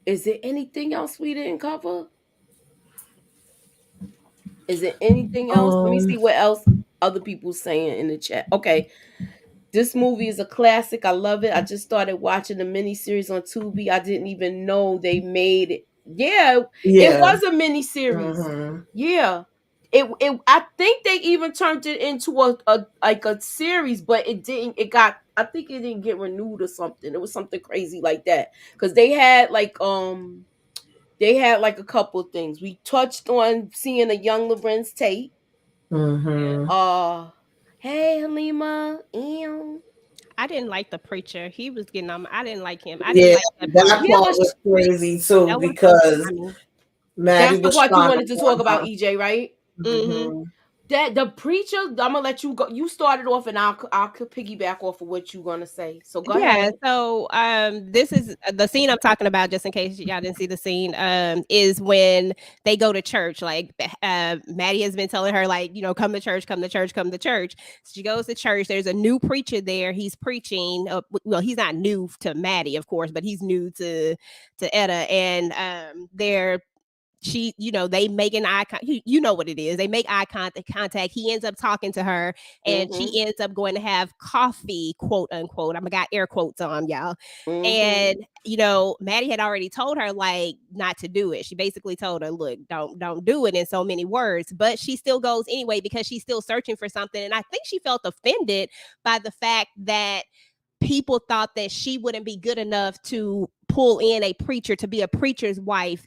[SPEAKER 1] is there anything else we didn't cover? Is there anything else? Let me
[SPEAKER 2] Um,
[SPEAKER 1] see what else other people saying in the chat. Okay, this movie is a classic. I love it. I just started watching the miniseries on Tubi. I didn't even know they made it. Yeah, it
[SPEAKER 2] yeah.
[SPEAKER 1] was a miniseries.
[SPEAKER 2] Hmm.
[SPEAKER 1] Yeah. I think they even turned it into a like a series, but it didn't. It got. I think it didn't get renewed or something. It was something crazy like that because they had like a couple of things. We touched on seeing a young Lorenz Tate.
[SPEAKER 2] Mm-hmm.
[SPEAKER 1] Uh, hey Halima, ew.
[SPEAKER 3] I didn't like the preacher. He was getting on. I didn't like him. I didn't
[SPEAKER 2] Yeah,
[SPEAKER 3] like that
[SPEAKER 2] that
[SPEAKER 3] part.
[SPEAKER 1] Yeah,
[SPEAKER 2] part
[SPEAKER 1] but
[SPEAKER 2] was crazy too
[SPEAKER 3] That was so
[SPEAKER 2] because
[SPEAKER 3] slimy.
[SPEAKER 2] Maddie
[SPEAKER 1] that's the
[SPEAKER 2] was
[SPEAKER 1] part you
[SPEAKER 2] trying to
[SPEAKER 1] wanted to talk
[SPEAKER 2] warn
[SPEAKER 1] about,
[SPEAKER 2] her.
[SPEAKER 1] EJ, right?
[SPEAKER 3] Hmm.
[SPEAKER 2] Mm-hmm.
[SPEAKER 1] That the preacher. I'm gonna let you go. You started off, and I'll piggyback off of what you're gonna say. So go
[SPEAKER 3] Yeah,
[SPEAKER 1] ahead.
[SPEAKER 3] so this is the scene I'm talking about, just in case y'all didn't see the scene, is when they go to church. Like Maddie has been telling her, like, come to church, come to church, come to church. She goes to church. There's a new preacher there. He's preaching. Well, he's not new to Maddie, of course, but he's new to Etta. And they're they make an eye contact. You know what it is. They make eye contact. He ends up talking to her, and
[SPEAKER 1] Mhm.
[SPEAKER 3] she ends up going to have coffee, quote unquote. I'm got air quotes on, y'all.
[SPEAKER 1] Mhm.
[SPEAKER 3] And Maddie had already told her, like, not to do it. She basically told her, look, don't do it, in so many words. But she still goes anyway because she's still searching for something. And I think she felt offended by the fact that people thought that she wouldn't be good enough to pull in a preacher to be a preacher's wife,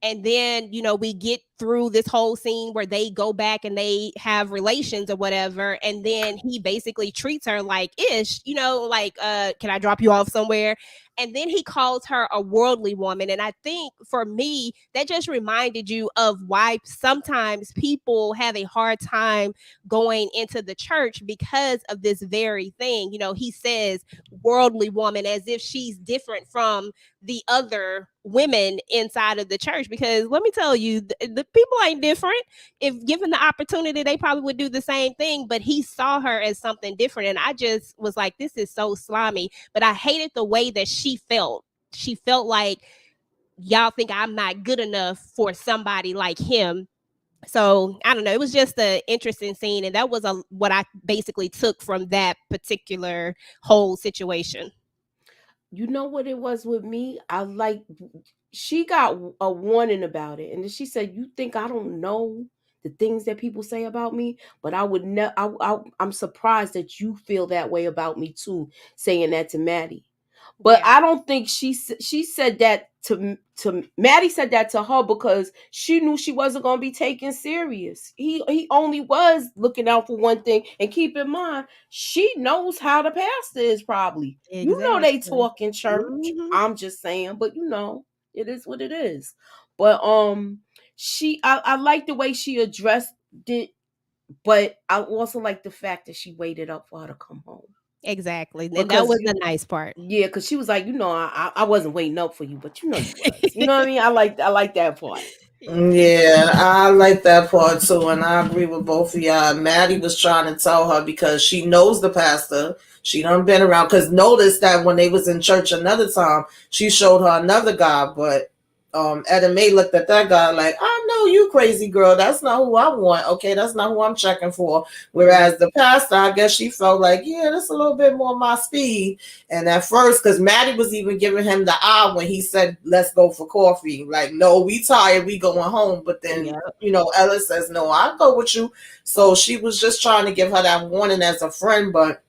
[SPEAKER 3] and then we get through this whole scene where they go back and they have relations or whatever, and then he basically treats her like ish, like can I drop you off somewhere? And then he calls her a worldly woman. And I think for me that just reminded you of why sometimes people have a hard time going into the church because of this very thing. He says worldly woman as if she's different from the other women inside of the church. Because let me tell you, the people ain't different. If given the opportunity, they probably would do the same thing. But he saw her as something different. And I just was like, this is so slimy. But I hated the way that she felt. She felt like, y'all think I'm not good enough for somebody like him. So I don't know. It was just an interesting scene, and that was what I basically took from that particular whole situation.
[SPEAKER 1] You know what it was with me? She got a warning about it, and then she said, "You think I don't know the things that people say about me? But I would never. I'm surprised that you feel that way about me too." Saying that to Maddie. But
[SPEAKER 3] Yeah,
[SPEAKER 1] I don't think she said that to Maddie said that to her because she knew she wasn't going to be taken serious. He only was looking out for one thing, and keep in mind she knows how the pastor is probably. They
[SPEAKER 3] exactly.
[SPEAKER 1] talk in church.
[SPEAKER 3] Hmm.
[SPEAKER 1] I'm just saying, but it is what it is. But I like the way she addressed it, but I also like the fact that she waited up for her to come home
[SPEAKER 3] Exactly, and that
[SPEAKER 1] because
[SPEAKER 3] was the nice part.
[SPEAKER 1] yeah, because she was like, I wasn't waiting up for you, but you was. You know what I mean? I like that part.
[SPEAKER 3] Yeah.
[SPEAKER 2] Yeah, I like that part too, and I agree with both of y'all. Maddie was trying to tell her because she knows the pastor. She done been around. Because notice that when they was in church another time, she showed her another guy, but Etta May looked at that guy like, I know you crazy girl. That's not who I want. Okay, that's not who I'm checking for.
[SPEAKER 1] Mm-hmm.
[SPEAKER 2] Whereas the pastor, I guess she felt like, yeah, that's a little bit more my speed. And at first, because Maddie was even giving him the eye when he said, let's go for coffee. Like, no, we tired, we going home. But then,
[SPEAKER 3] Yeah.
[SPEAKER 2] Ella says, no, I'll go with you. So she was just trying to give her that warning as a friend. But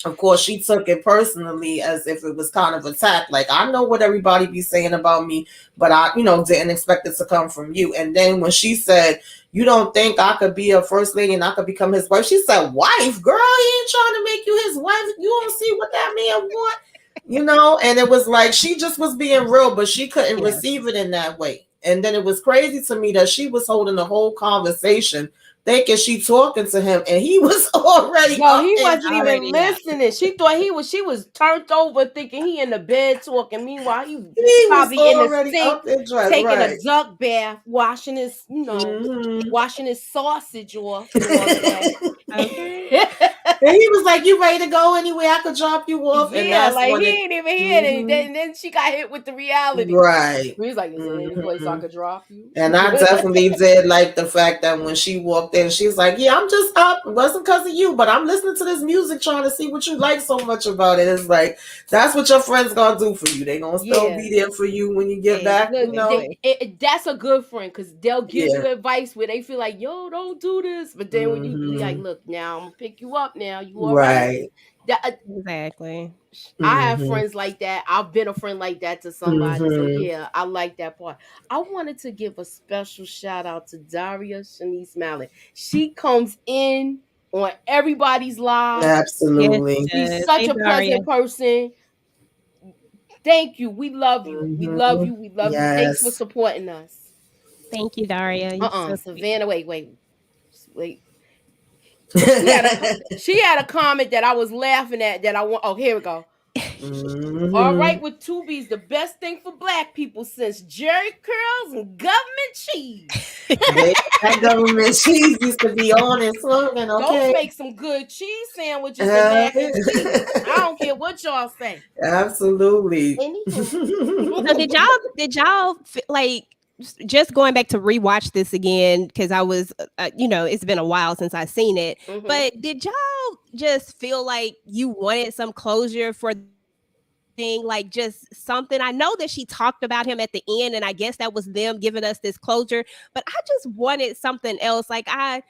[SPEAKER 2] of course, she took it personally as if it was kind of attack. Like, I know what everybody be saying about me, but I, didn't expect it to come from you. And then when she said, you don't think I could be a first lady and I could become his wife? She said, wife, girl, he ain't trying to make you his wife. You don't see what that man want, And it was like she just was being real, but she couldn't
[SPEAKER 3] Yeah.
[SPEAKER 2] receive it in that way. And then it was crazy to me that she was holding the whole conversation thinking she talking to him and he was already
[SPEAKER 1] Yo,
[SPEAKER 2] up
[SPEAKER 1] he
[SPEAKER 2] and
[SPEAKER 1] wasn't even
[SPEAKER 3] Already up.
[SPEAKER 1] listening. She thought she was turned over thinking he in the bed talking. Meanwhile, he
[SPEAKER 2] he was
[SPEAKER 1] probably in the
[SPEAKER 2] already
[SPEAKER 1] sink
[SPEAKER 2] up and dressed,
[SPEAKER 1] taking a
[SPEAKER 2] right?
[SPEAKER 1] duck bath,
[SPEAKER 2] Mm-hmm.
[SPEAKER 1] washing his sausage off and all of that.
[SPEAKER 3] Okay.
[SPEAKER 2] And he was like, "You ready to go anywhere? I could drop you off." And
[SPEAKER 1] Yeah,
[SPEAKER 2] that's
[SPEAKER 1] like
[SPEAKER 2] when
[SPEAKER 1] he
[SPEAKER 2] it.
[SPEAKER 1] ain't even hear it. And
[SPEAKER 2] Mm-hmm.
[SPEAKER 1] then she got hit with the reality.
[SPEAKER 2] Right.
[SPEAKER 1] He's like, "Is there any place I
[SPEAKER 2] Mm-hmm.
[SPEAKER 1] could drop you?"
[SPEAKER 2] And I definitely did like the fact that when she walked there. And she's like, yeah, I'm just up. It wasn't because of you, but I'm listening to this music trying to see what you like so much about it. It's like, that's what your friends gonna do for you. They gonna still
[SPEAKER 1] Yeah.
[SPEAKER 2] be there for you when you get back,
[SPEAKER 1] Look,
[SPEAKER 2] you know?
[SPEAKER 1] that's a good friend because they'll give
[SPEAKER 2] Yeah.
[SPEAKER 1] you advice where they feel like, yo, don't do this. But then when you be like,
[SPEAKER 2] Mm-hmm.
[SPEAKER 1] look, now I'm gonna pick you up now. You all right?
[SPEAKER 2] Right.
[SPEAKER 1] That,
[SPEAKER 3] Exactly.
[SPEAKER 1] I have
[SPEAKER 2] Mm-hmm.
[SPEAKER 1] friends like that. I've been a friend like that to somebody. So
[SPEAKER 2] Mm-hmm.
[SPEAKER 1] yeah, I like that part. I wanted to give a special shout out to Daria Shanice Mallett. She comes in on everybody's live.
[SPEAKER 3] Yes,
[SPEAKER 2] Absolutely.
[SPEAKER 3] she
[SPEAKER 1] She's
[SPEAKER 3] does.
[SPEAKER 1] such
[SPEAKER 3] Hey,
[SPEAKER 1] a
[SPEAKER 3] Daria.
[SPEAKER 1] pleasant person. Thank you. We love you. We love
[SPEAKER 2] Mm-hmm.
[SPEAKER 1] you. We love you. Thanks for
[SPEAKER 2] Yes.
[SPEAKER 1] supporting us.
[SPEAKER 3] Thank you, Daria. You're so sweet.
[SPEAKER 1] Savannah, wait. She had a comment that I was laughing at that I want. Oh, here we go. All
[SPEAKER 2] Mm-hmm.
[SPEAKER 1] right, with two B's, the best thing for black people since Jerry curls and government cheese.
[SPEAKER 2] They, that government cheese used to be on and smoking,
[SPEAKER 1] Ghost
[SPEAKER 2] okay?
[SPEAKER 1] make some good cheese sandwiches and mac and cheese. I don't care what y'all say.
[SPEAKER 2] Absolutely.
[SPEAKER 1] Anywho.
[SPEAKER 3] So like just going back to rewatch this again because I was it's been a while since I seen it.
[SPEAKER 1] Mhm.
[SPEAKER 3] But did y'all just feel like you wanted some closure for thing, like just something? I know that she talked about him at the end, and I guess that was them giving us this closure. But I just wanted something else. Like I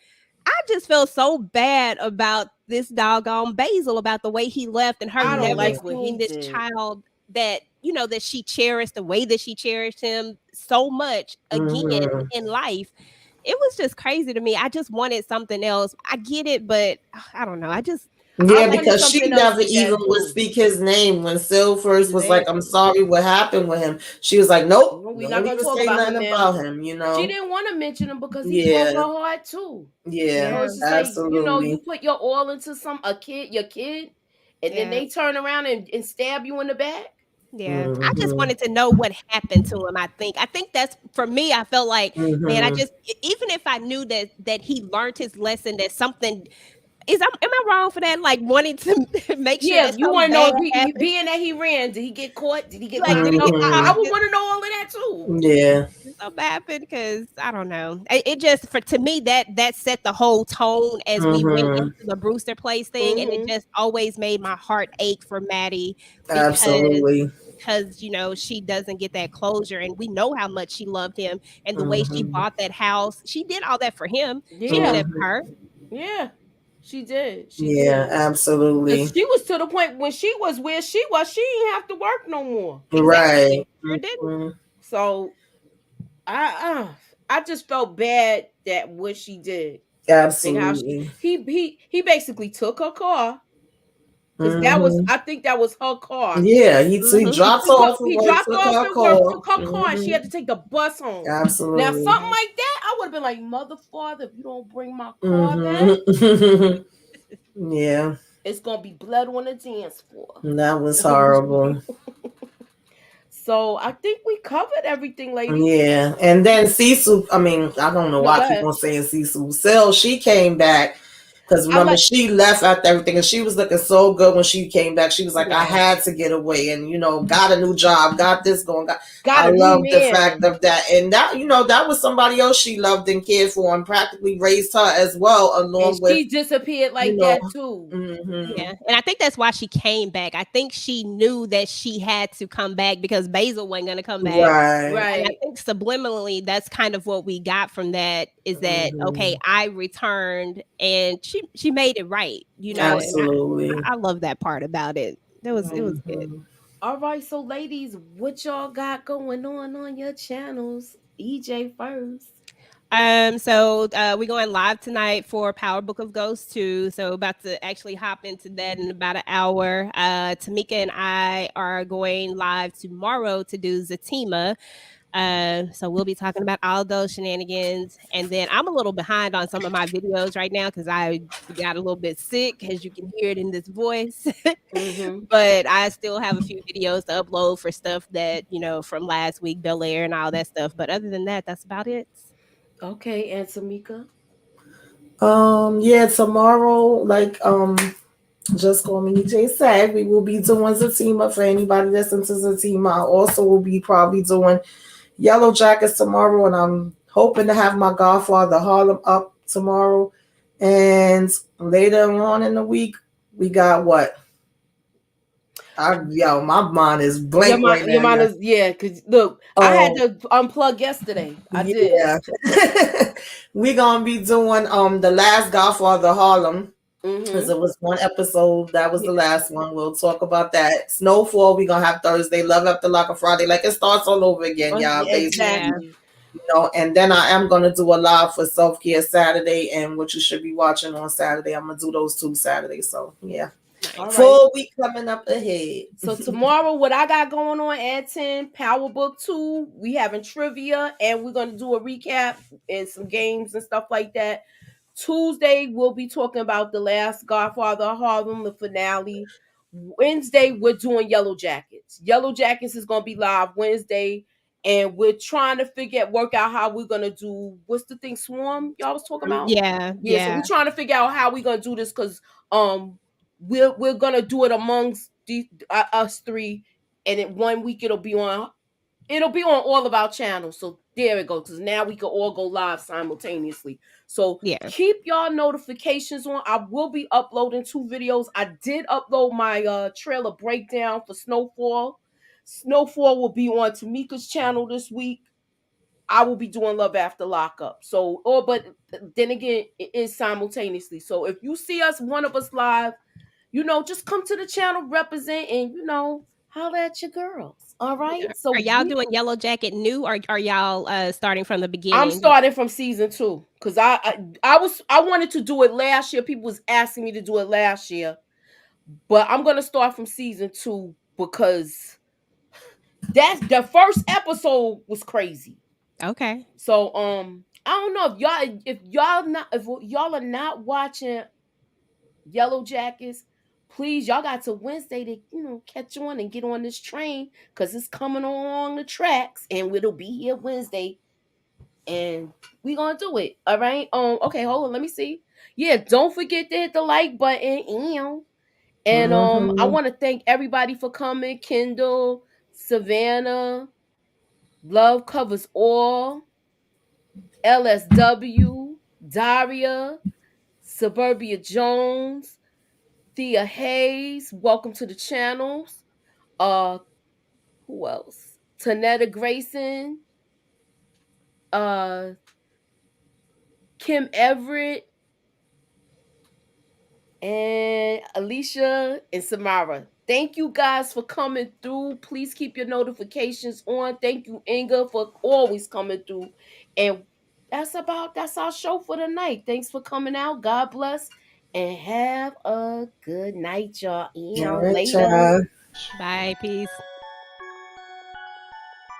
[SPEAKER 3] just felt so bad about this doggone Basil, about the way he left and her
[SPEAKER 1] I don't
[SPEAKER 3] never
[SPEAKER 2] Yeah.
[SPEAKER 1] like what
[SPEAKER 3] seeing
[SPEAKER 1] he
[SPEAKER 3] this
[SPEAKER 1] did.
[SPEAKER 3] child that that she cherished, the way that she cherished him so much again
[SPEAKER 2] Hmm.
[SPEAKER 3] in life. It was just crazy to me. I just wanted something else. I get it, but I don't know.
[SPEAKER 1] I
[SPEAKER 2] Yeah,
[SPEAKER 1] wanted
[SPEAKER 2] because she
[SPEAKER 1] something else
[SPEAKER 2] never
[SPEAKER 1] with
[SPEAKER 2] even
[SPEAKER 1] that
[SPEAKER 2] would
[SPEAKER 1] too.
[SPEAKER 2] speak his name when Sil first was like, I'm
[SPEAKER 1] Exactly.
[SPEAKER 2] sorry, what happened with him? She was like, nope,
[SPEAKER 1] No, we're not
[SPEAKER 2] don't
[SPEAKER 1] gonna
[SPEAKER 2] even
[SPEAKER 1] talk
[SPEAKER 2] say
[SPEAKER 1] about him
[SPEAKER 2] nothing
[SPEAKER 1] now.
[SPEAKER 2] about him, you
[SPEAKER 1] She
[SPEAKER 2] know?
[SPEAKER 1] didn't want to mention him because he broke her
[SPEAKER 2] Yeah,
[SPEAKER 1] heart too. So
[SPEAKER 2] yeah,
[SPEAKER 3] Yeah,
[SPEAKER 1] it's just like, you
[SPEAKER 2] absolutely.
[SPEAKER 1] put your all into your kid, and then
[SPEAKER 3] yeah.
[SPEAKER 1] they turn around and stab you in the back.
[SPEAKER 3] Yeah, I just
[SPEAKER 2] Hmm.
[SPEAKER 3] wanted to know what happened to him. I think that's for me. I felt like, man,
[SPEAKER 2] Hmm.
[SPEAKER 3] even if I knew that he learned his lesson, that something am I wrong for that? Like wanting to make sure
[SPEAKER 1] Yeah,
[SPEAKER 3] that
[SPEAKER 1] you want
[SPEAKER 3] something
[SPEAKER 1] to know
[SPEAKER 3] bad
[SPEAKER 1] if
[SPEAKER 3] happened.
[SPEAKER 1] being that he ran, did he get caught? Did he get
[SPEAKER 3] Like, did
[SPEAKER 1] locked
[SPEAKER 3] he
[SPEAKER 1] up?
[SPEAKER 3] get
[SPEAKER 1] I
[SPEAKER 2] Hmm.
[SPEAKER 3] caught?
[SPEAKER 1] would
[SPEAKER 3] Did
[SPEAKER 1] want to know all of that too.
[SPEAKER 2] Yeah.
[SPEAKER 3] something happen? Because I don't know. It just for to me that set the whole tone as we went
[SPEAKER 2] Hmm.
[SPEAKER 3] into the Brewster Place thing, and it
[SPEAKER 1] Mm-hmm.
[SPEAKER 3] just always made my heart ache for Maddie because
[SPEAKER 2] Absolutely.
[SPEAKER 3] she doesn't get that closure, and we know how much she loved him, and the way she
[SPEAKER 2] Hmm.
[SPEAKER 3] bought that house, she did all that for him. She did
[SPEAKER 1] Yeah,
[SPEAKER 3] that for
[SPEAKER 2] Hmm.
[SPEAKER 3] her.
[SPEAKER 1] yeah, she did. She
[SPEAKER 2] Yeah,
[SPEAKER 1] did. Cause
[SPEAKER 2] absolutely.
[SPEAKER 1] she was to the point when she was where she was, she didn't have to work no more.
[SPEAKER 2] Right.
[SPEAKER 3] Exactly, sure didn't.
[SPEAKER 2] Hmm.
[SPEAKER 1] So I just felt bad that what she did and how
[SPEAKER 2] Absolutely.
[SPEAKER 1] he basically took her car because
[SPEAKER 2] Hmm.
[SPEAKER 1] I think that was her car.
[SPEAKER 2] Yeah, he
[SPEAKER 3] Hmm.
[SPEAKER 2] dropped off at
[SPEAKER 1] He
[SPEAKER 2] work,
[SPEAKER 1] dropped
[SPEAKER 2] took
[SPEAKER 1] off
[SPEAKER 2] our
[SPEAKER 1] at work,
[SPEAKER 2] call.
[SPEAKER 1] took her car, and she
[SPEAKER 2] Hmm.
[SPEAKER 1] had to take the bus home. Now
[SPEAKER 2] Absolutely.
[SPEAKER 1] something like that, I would have been like, mother, father, if you don't bring my car back,
[SPEAKER 2] Hmm. Yeah,
[SPEAKER 1] it's gonna be blood on the dance floor.
[SPEAKER 2] that was horrible.
[SPEAKER 1] So I think we covered everything, ladies.
[SPEAKER 2] Yeah, and then Cecil, I mean, I don't know
[SPEAKER 1] No,
[SPEAKER 2] why
[SPEAKER 1] go
[SPEAKER 2] I keep
[SPEAKER 1] ahead.
[SPEAKER 2] on saying Cecil. Cell, she came back because
[SPEAKER 1] I
[SPEAKER 2] remember,
[SPEAKER 1] like
[SPEAKER 2] she left after everything and she was looking so good when she came back. She was like, I
[SPEAKER 3] Yeah.
[SPEAKER 2] had to get away and, got a new job, got this going.
[SPEAKER 1] got
[SPEAKER 2] I
[SPEAKER 1] a new
[SPEAKER 2] love the
[SPEAKER 1] man.
[SPEAKER 2] fact of that. And that, that was somebody else she loved and cared for and practically raised her as well,
[SPEAKER 1] And
[SPEAKER 2] along with,
[SPEAKER 1] she disappeared
[SPEAKER 2] you
[SPEAKER 1] like
[SPEAKER 2] know,
[SPEAKER 1] that too.
[SPEAKER 2] hmm
[SPEAKER 3] Yeah, and I think that's why she came back. I think she knew that she had to come back because Basil wasn't going to come back.
[SPEAKER 2] right.
[SPEAKER 3] And I
[SPEAKER 1] Right.
[SPEAKER 3] think subliminally, that's kind of what we got from that is that okay,
[SPEAKER 2] Hmm.
[SPEAKER 3] I returned and she made it right,
[SPEAKER 1] Right.
[SPEAKER 3] and
[SPEAKER 2] Absolutely.
[SPEAKER 3] I love that part about it. It
[SPEAKER 1] Right.
[SPEAKER 3] was good.
[SPEAKER 2] Hmm.
[SPEAKER 1] All right, so ladies, what y'all got going on your channels? EJ first.
[SPEAKER 3] So we're going live tonight for Power Book of Ghosts 2. So about to actually hop into that in about an hour. Tamika and I are going live tomorrow to do Zatima. So we'll be talking about all those shenanigans. And then I'm a little behind on some of my videos right now because I got a little bit sick, as you can hear it in this voice.
[SPEAKER 1] Mm-hmm.
[SPEAKER 3] But I still have a few videos to upload for stuff that, from last week, Bel Air and all that stuff. But other than that, that's about it.
[SPEAKER 1] Okay, and Tamika.
[SPEAKER 2] Yeah, tomorrow, like, just call me J said, we will be doing Zatima for anybody that's into Zatima. I also will be probably doing Yellow Jackets tomorrow, and I'm hoping to have my Godfather Harlem up tomorrow. And later on in the week, we got what? Yo, my mind is blank right
[SPEAKER 1] Your
[SPEAKER 2] now,
[SPEAKER 1] mind
[SPEAKER 2] yeah.
[SPEAKER 1] is, yeah. Cause look, I had
[SPEAKER 2] Oh,
[SPEAKER 1] to unplug yesterday. I did.
[SPEAKER 2] yeah. We gonna be doing the last Godfather Harlem. Because
[SPEAKER 1] Mm-hmm.
[SPEAKER 2] it was one episode, that was the last one. We'll talk about that. Snowfall, we're gonna have Thursday, Love After Lock on Friday. Like it starts all over again, y'all,
[SPEAKER 1] Yeah,
[SPEAKER 2] basically.
[SPEAKER 3] Yeah.
[SPEAKER 1] exactly.
[SPEAKER 2] And then I am gonna do a live for self-care Saturday and what you should be watching on Saturday. I'm gonna do those two Saturdays. So yeah.
[SPEAKER 1] All
[SPEAKER 3] Nice.
[SPEAKER 1] right.
[SPEAKER 2] Full week coming up ahead.
[SPEAKER 1] So tomorrow, what I got going on at 10, Power Book 2, we having trivia and we're gonna do a recap and some games and stuff like that. Tuesday, we'll be talking about The Last Godfather of Harlem, the finale. Wednesday, we're doing Yellow Jackets. Yellow Jackets is gonna be live Wednesday, and we're trying to work out how we're gonna do what's the thing, Swarm, y'all was talking about?
[SPEAKER 3] Yeah,
[SPEAKER 1] Yeah, so we're
[SPEAKER 3] yeah,
[SPEAKER 1] trying to figure out how we're gonna do this because um we're gonna do it amongst us three, and in 1 week it'll be on all of our channels. So there it goes. Because now we can all go live simultaneously. So
[SPEAKER 3] yeah.
[SPEAKER 1] keep y'all notifications on. I will be uploading 2 videos. I did upload my trailer breakdown for Snowfall. Snowfall will be on Tamika's channel this week. I will be doing Love After Lockup. So, but then again, it is simultaneously. So if you see us, one of us live, just come to the channel, represent, and holler at your girls. All right.
[SPEAKER 3] Are
[SPEAKER 1] So
[SPEAKER 3] y'all doing Yellow Jacket new, or are y'all starting from the
[SPEAKER 1] I'm
[SPEAKER 3] beginning?
[SPEAKER 1] starting from season 2 because I wanted to do it last year. People was asking me to do it last year, but I'm gonna start from season 2 because that's the first episode was crazy.
[SPEAKER 3] Okay.
[SPEAKER 1] So I don't know if y'all are not watching Yellow Jackets, please, y'all got to Wednesday to catch on and get on this train because it's coming along the tracks and it'll be here Wednesday and we gonna do it. All right. Okay, hold on. Let me see. Yeah, don't forget to hit the like button. And I
[SPEAKER 2] Mm-hmm.
[SPEAKER 1] want to thank everybody for coming. Kendall, Savannah, Love Covers All, LSW, Daria, Suburbia Jones, Thea Hayes, welcome to the channels. Uh, who else? Tanetta Grayson, uh, Kim Everett, and Alicia and Samara. Thank you guys for coming through. Please keep your notifications on. Thank you, Inga, for always coming through. And that's our show for the night. Thanks for coming out. God bless. And have a good night, y'all.
[SPEAKER 2] All right,
[SPEAKER 1] Later.
[SPEAKER 2] y'all.
[SPEAKER 3] Bye. Peace.